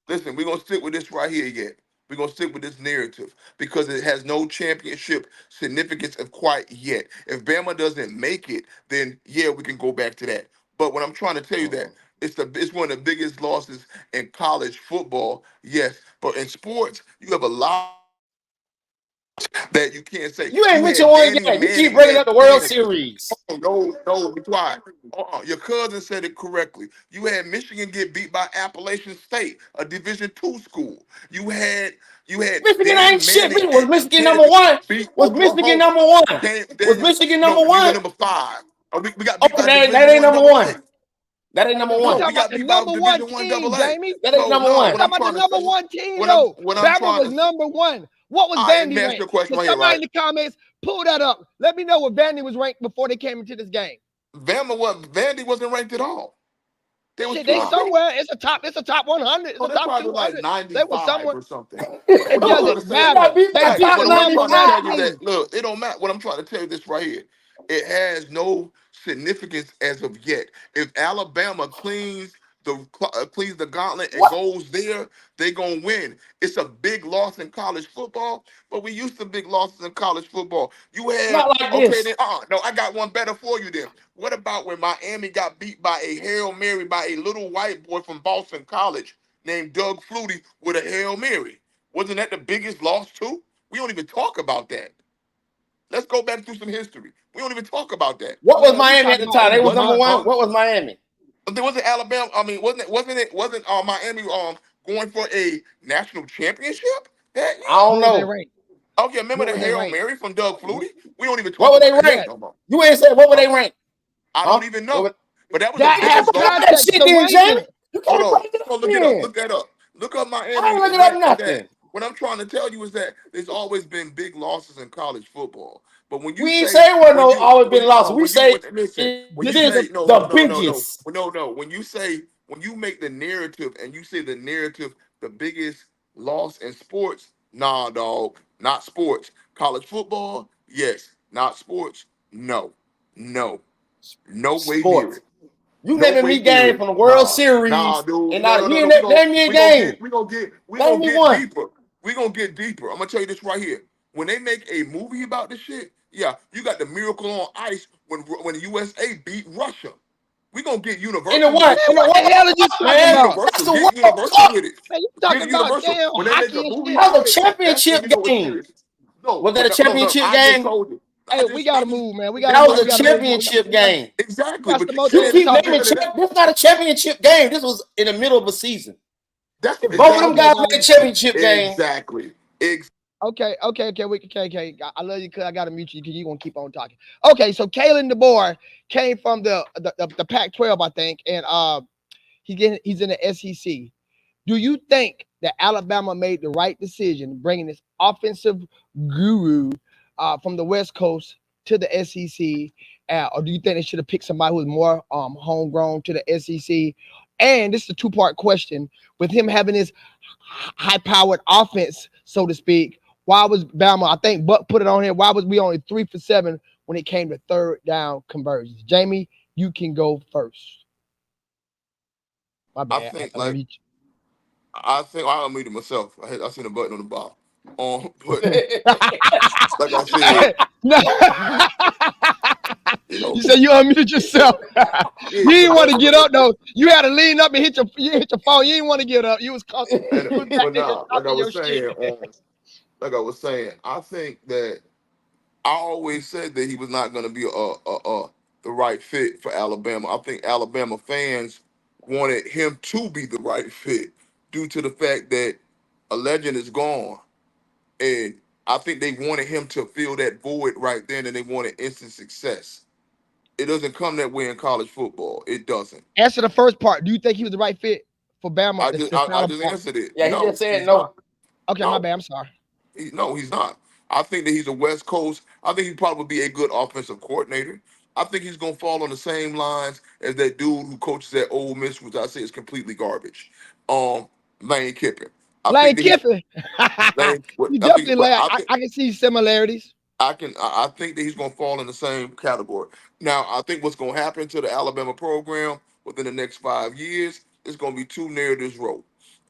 listen. We're gonna stick with this right here yet. We're gonna stick with this narrative because it has no championship significance of quite yet. If Bama doesn't make it, then yeah, we can go back to that. But what I'm trying to tell you that it's one of the biggest losses in college football, yes. But in sports, you have a lot that you can't say. You ain't You mentioned had one Danny game. You keep Manning bringing up at the World Kansas. Series. Oh, no, no, be quiet. Your cousin said it correctly. You had Michigan get beat by Appalachian State, a Division II school. You had Michigan Danny ain't shit. Manning Was at Michigan number Kansas one? beat Was Michigan Oklahoma. number one? Was Daniel, Michigan no, number we were one? number 5. We got beat Oh, by that Division ain't One number Double one. A. That ain't number We No, one. we talking about got the beat by number one Division One team, Double A. Jamie. That ain't So number no, We one. what talking I'm about the trying to number say, one team, what I'm though. what I'm Bama trying was to say. number one. What was All right, let me Vandy ask you a ranked? question Can right here, somebody in right? the comments pull that up? Let me know what Vandy was ranked before they came into this game. Vandy wasn't ranked at all. They was Shit, they 15. somewhere. It's a top. It's a top 100. It's Oh, a they top probably like 200. They were 95 somewhere. or something. It What I'm trying to doesn't say, They matter. got beat They by right? beat top the What I'm number trying to one 95. tell you team. that look, it don't matter. What I'm trying to tell you this right here, it has no significance as of yet. If Alabama cleans the gauntlet and What? goes there, they gonna win. It's a big loss in college football, but we used to big losses in college football. You had Not like okay this. then. No, I got one better for you then. What about when Miami got beat by a Hail Mary by a little white boy from Boston College named Doug Flutie with a Hail Mary? Wasn't that the biggest loss too? We don't even talk about that. Let's go back through some history. We don't even talk about that. What was Man, we Miami at talking the about time? in They was Wasn't number it? Vermont. one. Huh? What was Miami? There wasn't Alabama. I mean, wasn't Miami going for a national championship that I year? don't What were they know. ranked? Okay, remember What the were they Hail ranked? Mary from Doug Flutie? We don't even What talk were they about that shit Yes. ranked? no more. You ain't said what were Huh? they ranked? I Huh? don't even What know. But that was the That Man, has biggest bring loss. up that context. shit So then, wait a Jamie. minute. You Hold can't on. bring it Go up look it up. then. Look that up. Look up I Miami ain't looking up ranked that. nothing. What I'm trying to tell you is that there's always been big losses in college football. But when you We ain't say say what when no you always when been you lost. We say listen, when is you This is this the say no no the no no no biggest? no no when you say when you make the narrative and you say the narrative the biggest loss in sports, nah dog, not sports. College football, yes. Not sports, no. No. No way near Sports. it. You No naming way me near game it. from the World Nah, Series dude. and No, not no, no, you no. ain't We gonna name me a we gonna get game. we gonna get we Name gonna me get one. deeper. We gonna get deeper. I'm gonna tell you this right here. When they make a movie about this shit, yeah, you got the Miracle on Ice when the USA beat Russia. We gonna get universal. In the what? Man, what the hell are you talking Man, about? that's the Get World universal Cup. with it. Man, you Get talking about universal. damn When they make hockey a and movie shit. That was a out of it, that's when championship you know it's game. serious. No, Was that a no, championship I just game? told you. Hey, we gotta move, man. We gotta That move. was We a gotta move. championship game. Exactly. Got But some more You things to keep talk naming about. this not a championship game. This was in the middle of a season. that's If both of them Okay, guys guys. played championship game. exactly. Okay. I love you because I gotta mute you because you gonna keep on talking. Okay, so Kalen DeBoer came from the Pac-12, I think, and he's in the SEC. Do you think that Alabama made the right decision bringing this offensive guru from the West Coast to the SEC, or do you think they should have picked somebody who was more homegrown to the SEC? And this is a two-part question: with him having this high-powered offense, so to speak, why was Bama? I think Buck put it on here. Why was we only 3 for 7 when it came to third down conversions? Jamie, you can go first. My I bad. think I mean, I unmuted myself. I seen a button on the bottom. But like I said, no. you know, You said you unmuted yourself. You didn't want to get up though. You had to lean up and hit your phone. You didn't want to get up. You was constantly back but there nah, talking your shit. like I was saying, I think that I always said that he was not going to be the right fit for Alabama. I think Alabama fans wanted him to be the right fit due to the fact that a legend is gone, and I think they wanted him to fill that void right then, and they wanted instant success. It doesn't come that way in college football. It doesn't. Answer the first part. Do you think he was the right fit for Bama? I just answered it. Yeah, he No, just said he's no. not. Okay, my No. bad. I'm sorry. No, he's not. I think that he's a West Coast. I think he'd probably be a good offensive coordinator. I think he's gonna fall on the same lines as that dude who coaches at Ole Miss, which I say is completely garbage. Lane Kiffin. I Lane think that he's Kiffin. Lane. You I think, definitely but like. I can see similarities. I think that he's gonna fall in the same category. Now, I think what's gonna happen to the Alabama program within the next 5 years is gonna be two narratives wrote.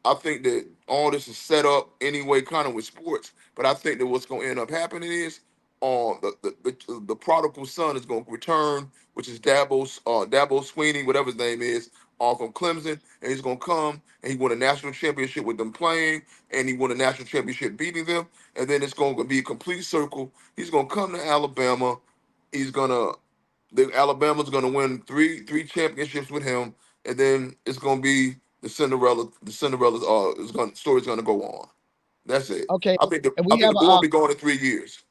I think that all this is set up anyway, kind of with sports, but I think that what's gonna end up happening is the prodigal son is gonna return, which is Dabo Sweeney, whatever his name is, from Clemson, and he's gonna come and he won a national championship with them playing, and he won a national championship beating them, and then it's gonna be a complete circle. He's gonna come to Alabama. He's gonna Alabama's gonna win three championships with him, and then it's gonna be the Cinderella's story's gonna go on. That's it. Okay, I think the and I we think have the a boy will be gone in 3 years.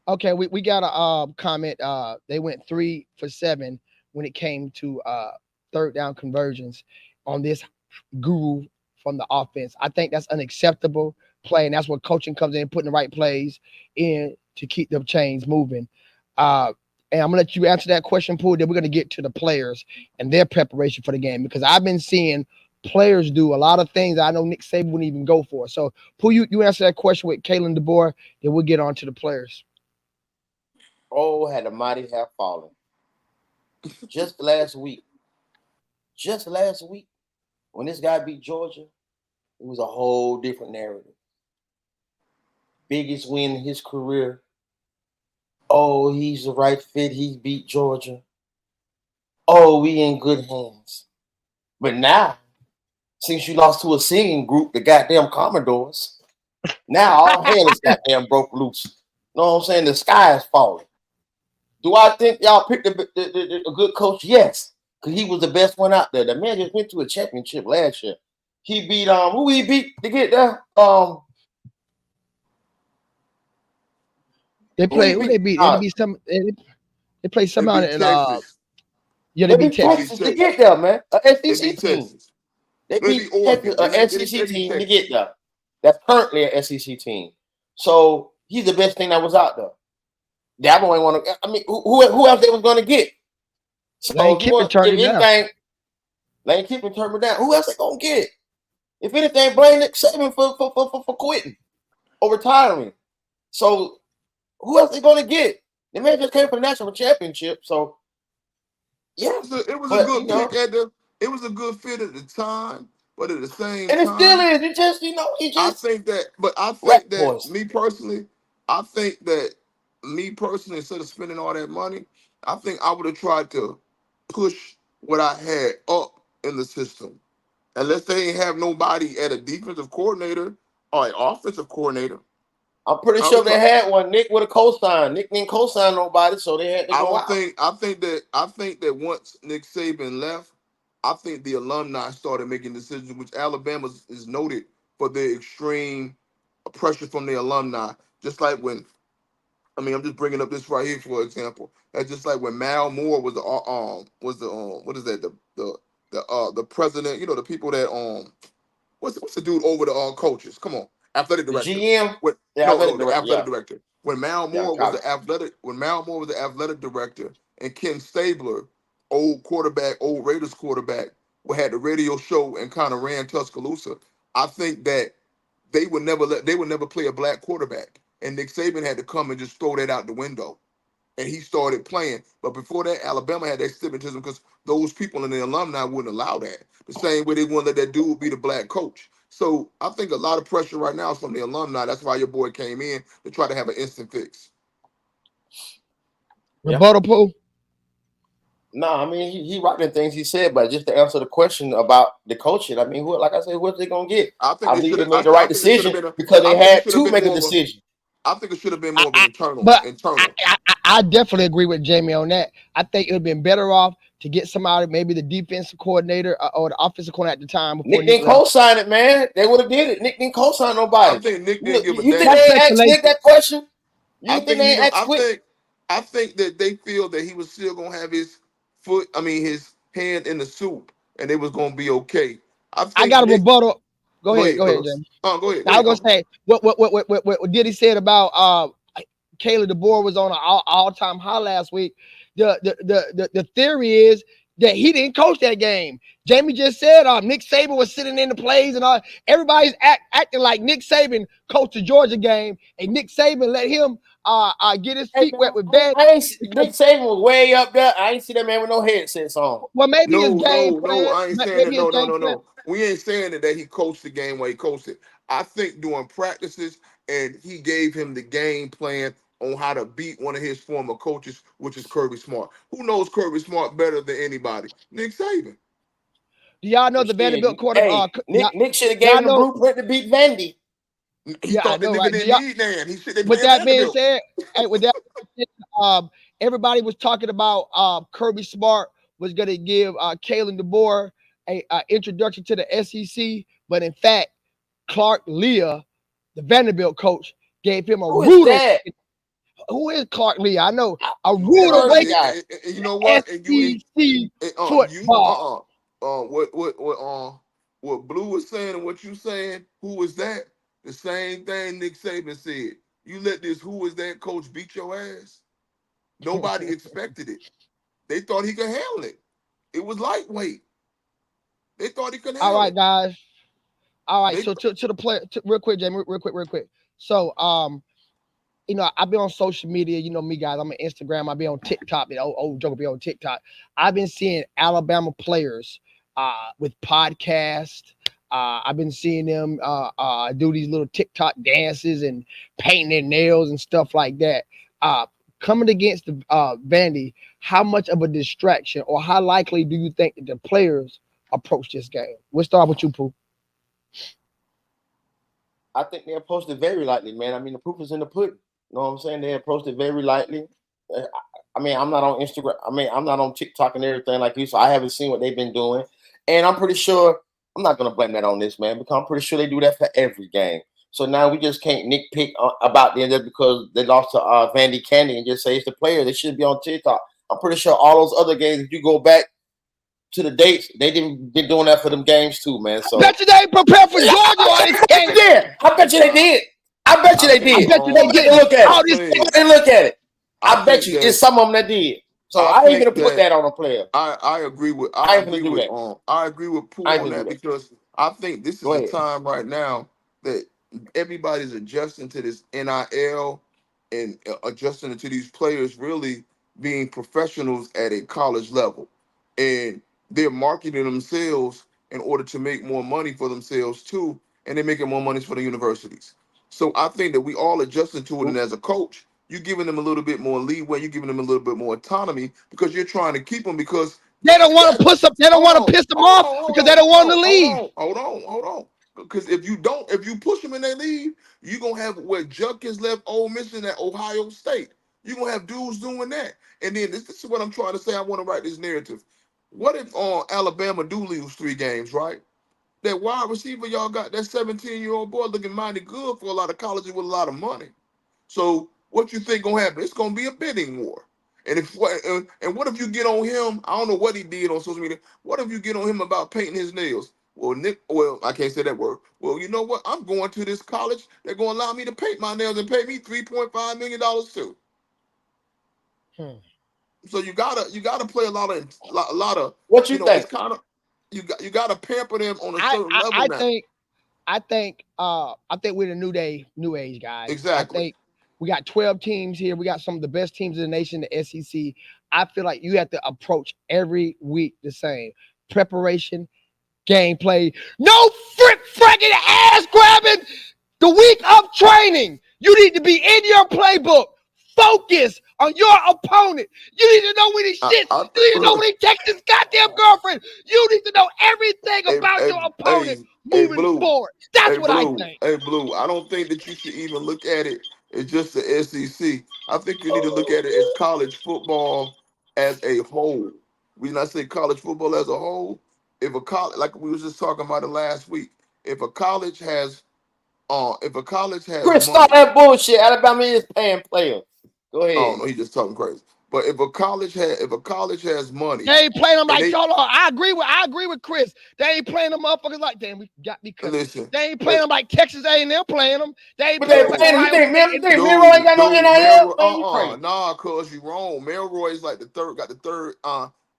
okay. We got a comment. They went 3 for 7 when it came to third down conversions on this guru from the offense. I think that's unacceptable play, and that's where coaching comes in, putting the right plays in to keep the chains moving. And I'm gonna let you answer that question, Pooh. Then we're gonna get to the players and their preparation for the game because I've been seeing players do a lot of things that I know Nick Saban wouldn't even go for. So, Pooh, you answer that question with Kalen DeBoer, then we'll get on to the players. Oh, had the mighty have fallen. Just last week, when this guy beat Georgia, it was a whole different narrative. Biggest win in his career. Oh, he's the right fit. He beat Georgia. Oh, we in good hands. But now, since you lost to a singing group, the goddamn Commodores, now all hell is goddamn broke loose. You know what I'm saying? The sky is falling. Do I think y'all picked a good coach? Yes, because he was the best one out there. The man just went to a championship last year. He beat who he beat to get there? They Who he play who beat? they beat? They beat some. They play They somehow beat in Texas. yeah, they They beat beat Texas. Texas to get there, man. A They SEC beat team. Texas. They They beat beat Oregon. an They SEC beat team to Texas. get there. That's currently an SEC team. So he's the best thing that was out there. Dabo ain't want to. I mean, who else they was going to get? So Lane if you Kiffin want, turned if it down. anything, Lane Kiffin turned me down. Who else they gonna get? If anything, blame Nick Saban for quitting or retiring. So who else they gonna get? The man just came from the national championship. So yeah, It was a but good pick it was a good fit at the time, but at the same and it still time, is. It just he I just think that rat boys. I think that me personally, instead of spending all that money, I think I would have tried to push what I had up in the system. Unless they ain't have nobody at a defensive coordinator or an offensive coordinator. I'm pretty I sure was they had one. Nick with a co-sign. Nick didn't co-sign nobody, so they had to I go don't out. think I think that once Nick Saban left, I think the alumni started making decisions, which Alabama is noted for their extreme pressure from the alumni. Just like when I'm just bringing up this right here for example. That's just like when Mal Moore was the what is that the president, the people that what's the dude over the coaches? Come on, athletic The director. GM, What? yeah, No, the direct, athletic yeah, director. When Mal yeah, Moore was college. the athletic director, and Ken Stabler, old Raiders quarterback, who had the radio show and kind of ran Tuscaloosa. I think that they would never play a black quarterback, and Nick Saban had to come and just throw that out the window, and he started playing. But before that, Alabama had that stigmatism because those people in the alumni wouldn't allow that. The same way they wouldn't let that dude be the black coach. So I think a lot of pressure right now is from the alumni. That's why your boy came in to try to have an instant fix. Yeah. Rebuttal pool. No, I mean he right in things he said, but just to answer the question about the coaching, I mean, like I said, what they gonna get? I think I it believe should they have. made the I right think it should have decision been a. because I they think it had should have to been make a more of a. decision. I think it should have been I, more of an I, internal. but Internal. I definitely agree with Jamie on that. I think it would have been better off to get somebody, maybe the defensive coordinator or the offensive coordinator at the time before Nick Nick didn't left. co-sign it, man. They would have did it. Nick didn't co-sign I nobody. think Nick didn't Look, give a you think That's damn. they ain't asked Nick speculation. that question? I You think think they he ain't don't. asked Quick? I think that they feel that he was still gonna have his his hand in the soup, and it was gonna be okay. I I think got a Nick. rebuttal. Go ahead, Go ahead, cuz. Jamie. Go ahead. Go Now I ahead, was gonna Uncle. say what Diddy said about Kayla DeBoer was on an all-time high last week. The theory is that he didn't coach that game. Jamie just said Nick Saban was sitting in the plays and all. Everybody's acting like Nick Saban coached the Georgia game, and Nick Saban let him get his Hey feet wet man, with Van. I ain't Because, Nick Saban was way up there. I ain't see that man with no headsets on. well, maybe his No, game no, no. plan. I ain't saying that. Maybe his No, no, game no, plan. no. We ain't saying that he coached the game where he coached it. I think during practices, and he gave him the game plan on how to beat one of his former coaches, which is Kirby Smart. Who knows Kirby Smart better than anybody? Nick Saban. Do y'all know But the shit, Vanderbilt quarter? hey, Nick should have gave Y'all him the know? blueprint to beat Vandy. He Yeah, I thought the know, nigga right? didn't need that. He said they With playing that being Vanderbilt. said, hey, with that, everybody was talking about Kirby Smart was going to give Kalen DeBoer a introduction to the SEC, but in fact, Clark Leah, the Vanderbilt coach, gave him a Who is rude that? awakening. Who is Clark Leah? I know a Never rude heard of the awakening guy. You know to what? SEC You football. what Blue was saying and what you saying, who was that? The same thing Nick Saban said. You let this who was that coach beat your ass? Nobody expected it. They thought he could handle it. It was lightweight. They thought he could All handle right, it. guys. All right, They so to the player, real quick, Jamie, real quick. So, I've been on social media. You know me, guys. I'm on Instagram. I've been on TikTok. Old Joker be on TikTok. I've been seeing Alabama players with podcasts. I've been seeing them do these little TikTok dances and painting their nails and stuff like that. Coming against the Vandy, how much of a distraction or how likely do you think that the players approach this game? We'll start with you, Pooh. I think they approached it very lightly, man. I mean, the proof is in the pudding. You know what I'm saying? They approached it very lightly. Uh, I mean, I'm not on Instagram. I mean, I'm not on TikTok and everything like you, so I haven't seen what they've been doing. And I'm pretty sure I'm not gonna blame that on this man because I'm pretty sure they do that for every game. So now we just can't nitpick about them just because they lost to Vandy Candy and just say it's the player. They shouldn't be on TikTok. I'm pretty sure all those other games, if you go back to the dates, they didn't been doing that for them games too, man. So Bet you they prepare for yeah, Georgia I for this bet you game. did. I bet you they uh, did. I bet you I they think I did. bet you Go they back get and look at it. all this. Go Clay, back and look at it. I I bet think you it's that some of them that did. So I I ain't gonna think put that that on a player. I agree with I ain't gonna do that. I agree with Pooh I ain't on gonna do that that. because I think this is Go a ahead. time right now that everybody's adjusting to this NIL and adjusting to these players really being professionals at a college level, and they're marketing themselves in order to make more money for themselves too, and they're making more money for the universities. So I think that we all adjusting to it, and as a coach, you're giving them a little bit more leeway, you're giving them a little bit more autonomy because you're trying to keep them because They don't want to push up. They don't want to piss them off because they don't want to leave. Hold on. Because if you push them and they leave, you're going to have where Judkins left Ole Miss and at Ohio State. You're going to have dudes doing that. And then this is what I'm trying to say. I want to write this narrative. What if Alabama do lose 3 games, right? That wide receiver y'all got, that 17-year-old boy looking mighty good for a lot of colleges with a lot of money. So what you think going to happen? It's going to be a bidding war. And what if you get on him? I don't know what he did on social media. What if you get on him about painting his nails? Well, I can't say that word. Well, you know what? I'm going to this college. They're going to allow me to paint my nails and pay me $3.5 million too. So you gotta play a lot of. What you think? It's kind of you gotta pamper them on a certain level now. I think we're the new age guys. Exactly. I think we got 12 teams here. We got some of the best teams in the nation, the SEC. I feel like you have to approach every week the same. Preparation, gameplay, no fragging ass grabbing the week of training. You need to be in your playbook. Focus on your opponent. You need to know when he shits. You need to know when he texts his goddamn girlfriend. You need to know everything about your opponent moving forward. That's what I think. Hey, Blue, I don't think that you should even look at it as just the SEC. I think you need to look at it as college football as a whole. When I say college football as a whole, if a college, like we was just talking about it last week, if a college has Chris, stop that bullshit. Alabama is paying players. Go ahead. Oh no, he just talking crazy. But if a college has money, they ain't playing them like y'all are. I agree with Chris. They ain't playing them motherfuckers like damn. We got me cut. Listen, they ain't playing them like Texas A&M playing them. They ain't but playing them. You think Miro ain't got no NIL? Nah, cause you wrong. Milroy is like the third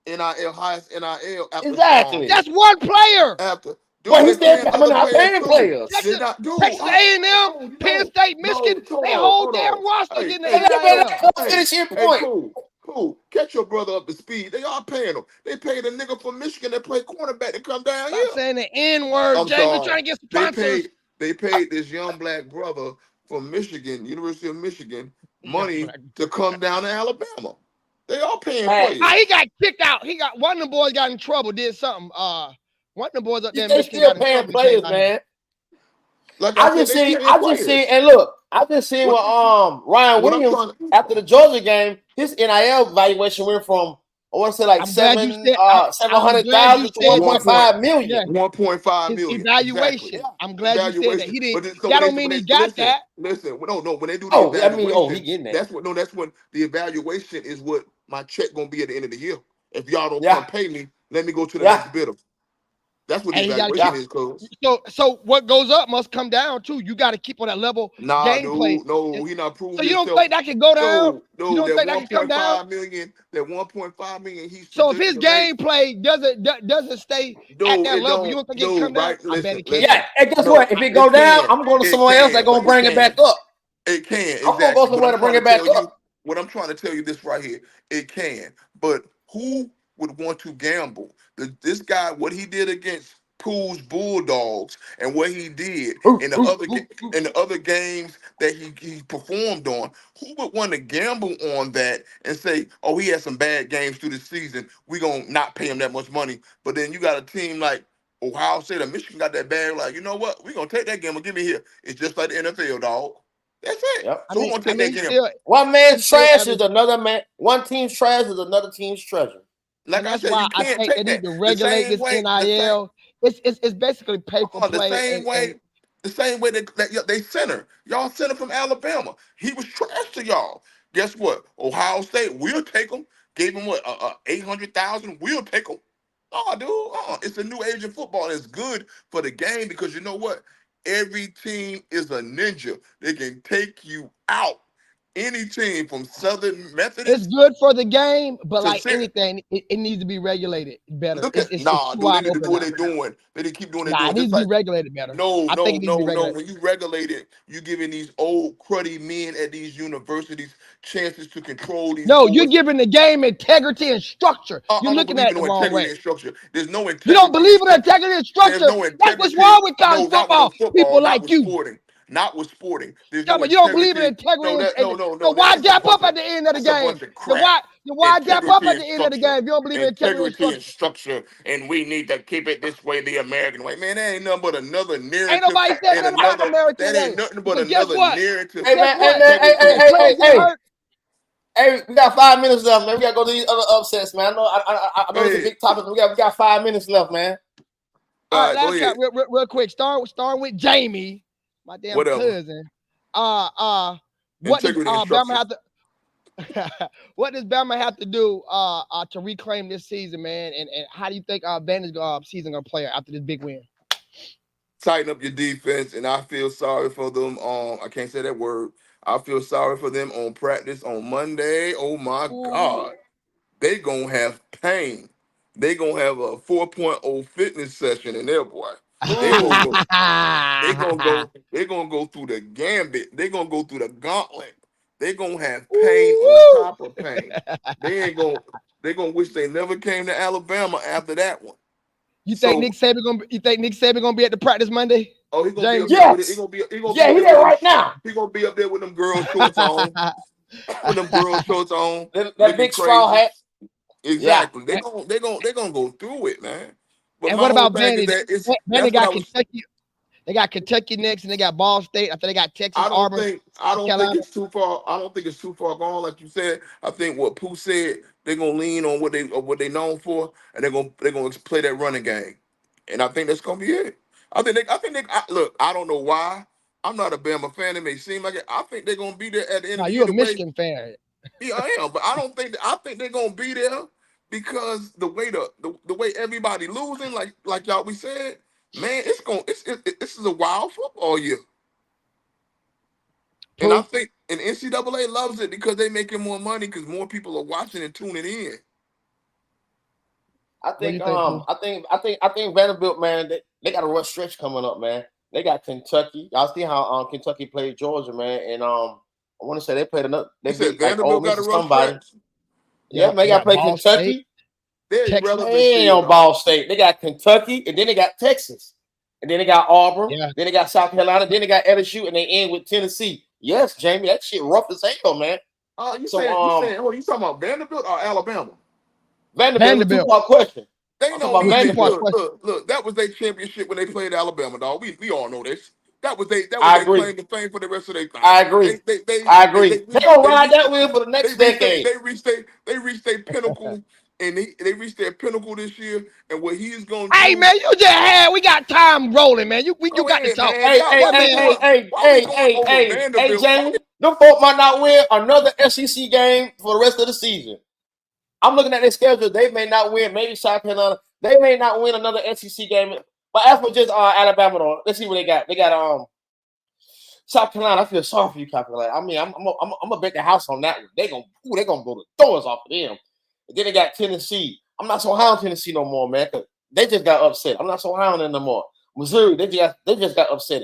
NIL highest NIL. Exactly. That's one player. Well, he's still coming out paying players. Texas A&M, Penn State, Michigan, they whole damn roster getting the NIL. Cool. Catch your brother up to speed. They are paying him. They paid a nigga from Michigan that played cornerback to come down here. Stop saying the N-word, James. We're trying to get sponsors. They paid this young black brother from Michigan, University of Michigan, money to come down to Alabama. They are paying players. He got kicked out. One of the boys got in trouble, did something. One of the boys up there, they still paying players, man. Like I just seen, and look, I just seen what Ryan Williams after the Georgia game, his NIL valuation went from I want to say like 700,000 to 1.5 million. 1.5 million. His evaluation. Exactly. I'm glad you said that. He didn't. That don't mean he got that. Listen, no. When they do the evaluation, he getting that. That's when the evaluation is what my check gonna be at the end of the year. If y'all don't come pay me, let me go to the next bidder. That's what the evaluation is, cuz. So what goes up must come down too. You got to keep on that level. Gameplay. No, he not proving. So you don't think that can go down? No, you don't think that can come down? That 1.5 million. So if his gameplay doesn't stay at that level, you don't think it can come down? I bet it can. Yeah, and guess what? If it go down, I'm going to someone else that's gonna bring it back up. It can. I'm gonna go somewhere to bring it back up. What I'm trying to tell you this right here, it can. But who would want to gamble? This guy, what he did against Poole's Bulldogs and what he did in the other games that he performed on, who would want to gamble on that and say, oh, he had some bad games through the season, we gonna not pay him that much money? But then you got a team like Ohio State or Michigan got that bag, like, you know what, we gonna take that gamble, give me here. It's just like the NFL, dog. That's it. Yep. So we're gonna take that gamble. One man's trash is another man. One team's trash is another team's treasure. Like that's why I think they need to regulate this NIL. It's basically pay for play. The same way that they center. Y'all center from Alabama. He was trash to y'all. Guess what? Ohio State, we'll take him. Gave him what, 800,000. We'll take him. Oh, dude, it's a new age of football. It's good for the game because you know what? Every team is a ninja. They can take you out. Any team from Southern Methodist. It's good for the game, but like anything, it needs to be regulated better. They need to do what they're doing. They need to keep doing what they're doing. It needs to be regulated better. No. When you regulate it, you're giving these old cruddy men at these universities chances to control these. No, you're giving the game integrity and structure. You're looking at it the wrong way. There's no integrity. You don't believe in integrity and structure. That's what's wrong with college football. People like you. not with Sporting. There's Yeah, no but you don't believe in integrity. integrity. No. So why That's a dap bunch up at of the end of the that's a game? bunch of Then crap. why dap up Integrity at and the end of the structure. game? You don't believe in integrity and Integrity structure. and structure, and we need to keep it this way, the American way. Man, that ain't nothing but another Ain't narrative nobody said and nothing about the another. American That ain't way. nothing but Because guess another what? narrative. Hey man, hey man, The players get hurt. Hey, we got 5 minutes left, man. We gotta go to these other upsets, man. I know it's a big topic, but we got 5 minutes left, man. All right, Go last ahead. shot, real quick. Starting with Jamie, my damn Whatever. cousin. What does Integrity and Bama structure. have to? What does Bama have to do to reclaim this season, man? And how do you think Vanderbilt season gonna play after this big win? Tighten up your defense, and I feel sorry for them. I can't say that word. I feel sorry for them on practice on Monday. Oh my God, they gonna have pain. They gonna have a 4.0 fitness session in there, boy. They gonna go. They gonna go. They gonna go through the gambit. They gonna go through the gauntlet. They gonna have pain on top of pain. They ain't gonna. They gonna wish they never came to Alabama after that one. You think Nick Saban gonna be at the practice Monday? Oh, he gonna James? be up there with it. He gonna be up he there there right with them. now. He gonna be up there with them girl shorts on. With them girl shorts on. That big straw hat. Exactly. They're gonna go through it, man. But And my what whole about thing is Vandy? that it's Vandy that's what got I was. Kentucky. They got Kentucky next, and they got Ball State. After they got Texas, I Auburn, don't South Carolina. think it's too far. I don't think it's too far gone, like you said. I think what Pooh said, they're gonna lean on what they known for, and they're gonna play that running game, and I think that's gonna be it. Look. I don't know why. I'm not a Bama fan. It may seem like it. I think they're gonna be there at the end No, of the you year. a Michigan fan. Yeah, I am, but I don't think. I think they're gonna be there because the way everybody losing, like y'all we said, man, this is a wild football year. And I Pooh? think and NCAA loves it because they making more money because more people are watching and tuning in. I What do think you think, Pooh? I think Vanderbilt, man, they got a rough stretch coming up, man. They got Kentucky. Y'all see how Kentucky played Georgia, man, and I want to say they played another. They You said beat like Ole Vanderbilt Miss got a or rough somebody. stretch. Yeah, Yeah, man, they they got to got play Ball State, Kentucky. They're Texas. irrelevant They ain't still, on dog. Ball State. They got Kentucky, and then they got Texas, and then they got Auburn, Yeah. then they got South Carolina, then they got LSU, and they end with Tennessee. Yes, Jamie, that shit rough as hell, man. You So, saying, you talking about Vanderbilt or Alabama? Vanderbilt, a two-part question. They I'm talking don't about It was a need two-part Vanderbilt. question. look. That was their championship when they played Alabama, dog. We all know this. That was they I agree. claim to fame for the rest of their thing. I agree. I agree. They gonna ride that wheel for the next decade. They reached their pinnacle, and they reached their pinnacle this year. And what he is going to Hey do? man, we got time rolling, man. You Go got to ahead, talk. man. Hey, Why we going over Vanderbilt? them folk might not win another SEC game for the rest of the season. I'm looking at their schedule. They may not win. Maybe South Carolina. They may not win another SEC game. But as for just Alabama, though, let's see what they got. They got South Carolina. I feel sorry for you, South Carolina. I mean, I'm gonna bet the house on that one. They gonna blow the doors off of them. And then they got Tennessee. I'm not so high on Tennessee no more, man. They just got upset. I'm not so high on them no more. Missouri, they just got upset.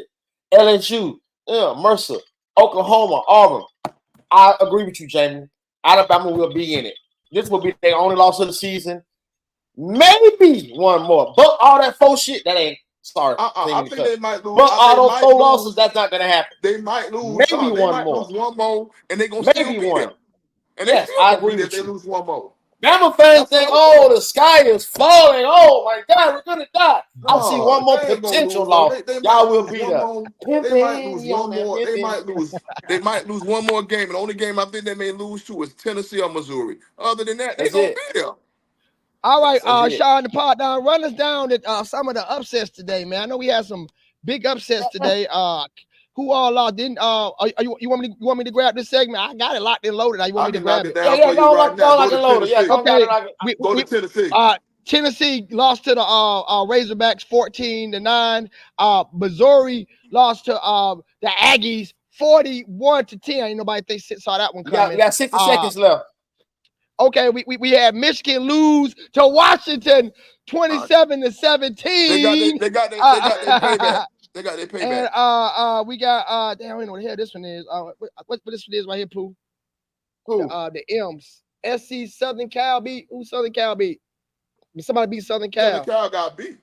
LSU, Mercer, Oklahoma, Auburn. I agree with you, Jamie. Alabama will be in it. This will be their only loss of the season. Maybe one more. But all that faux shit, that ain't. Sorry. I think they might lose. But all those faux losses, that's not gonna happen. They might lose. Maybe one more. Lose one more, and they gonna Maybe still be one. there. And yes, they still I gonna agree be there with if you. they lose one more. Bama fans think, the sky is falling. Oh my God, we're gonna die. I see one more potential loss. Y'all will be there. They might lose one more. They might lose one more game. And the only game I think they may lose to is Tennessee or Missouri. Other than that, they're gonna be there. All right, Sean, the pod down. Run us down some of the upsets today, man. I know we had some big upsets today. Who all lost? Didn't you want me to grab this segment? I got it locked and loaded. You want me to grab it? Yeah, go lock and loaded. Yeah, go to Tennessee. Tennessee lost to the Razorbacks 14-9. Missouri lost to the Aggies 41-10. Ain't nobody saw that one coming. You got 60 seconds left. Okay, we had Michigan lose to Washington 27-17. They got their payback. They got their payback. And we got damn, I don't know what the hell this one is. What this one is right here, Pooh? Who? The M's. SC Southern Cal beat. Who Southern Cal beat? Somebody beat Southern Cal. Southern Cal got beat.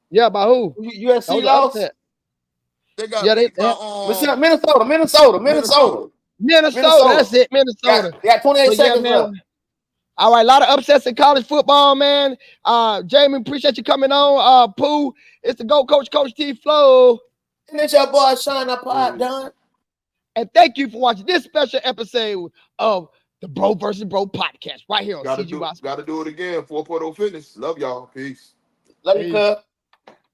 Yeah, by who? USC lost. They got Yeah, beat by Minnesota. That's it, Minnesota. They got 28 So, yeah, seconds man. left. All right, a lot of upsets in college football, man. Jamie, appreciate you coming on. Pooh, it's the GOAT Coach, Coach T Flow. And it's your boy Sean Pod done. And thank you for watching this special episode of the Bro vs. Bro Podcast right here on CGY. Gotta do it again. 4.0 Fitness. Love y'all. Peace. Love you, cuz.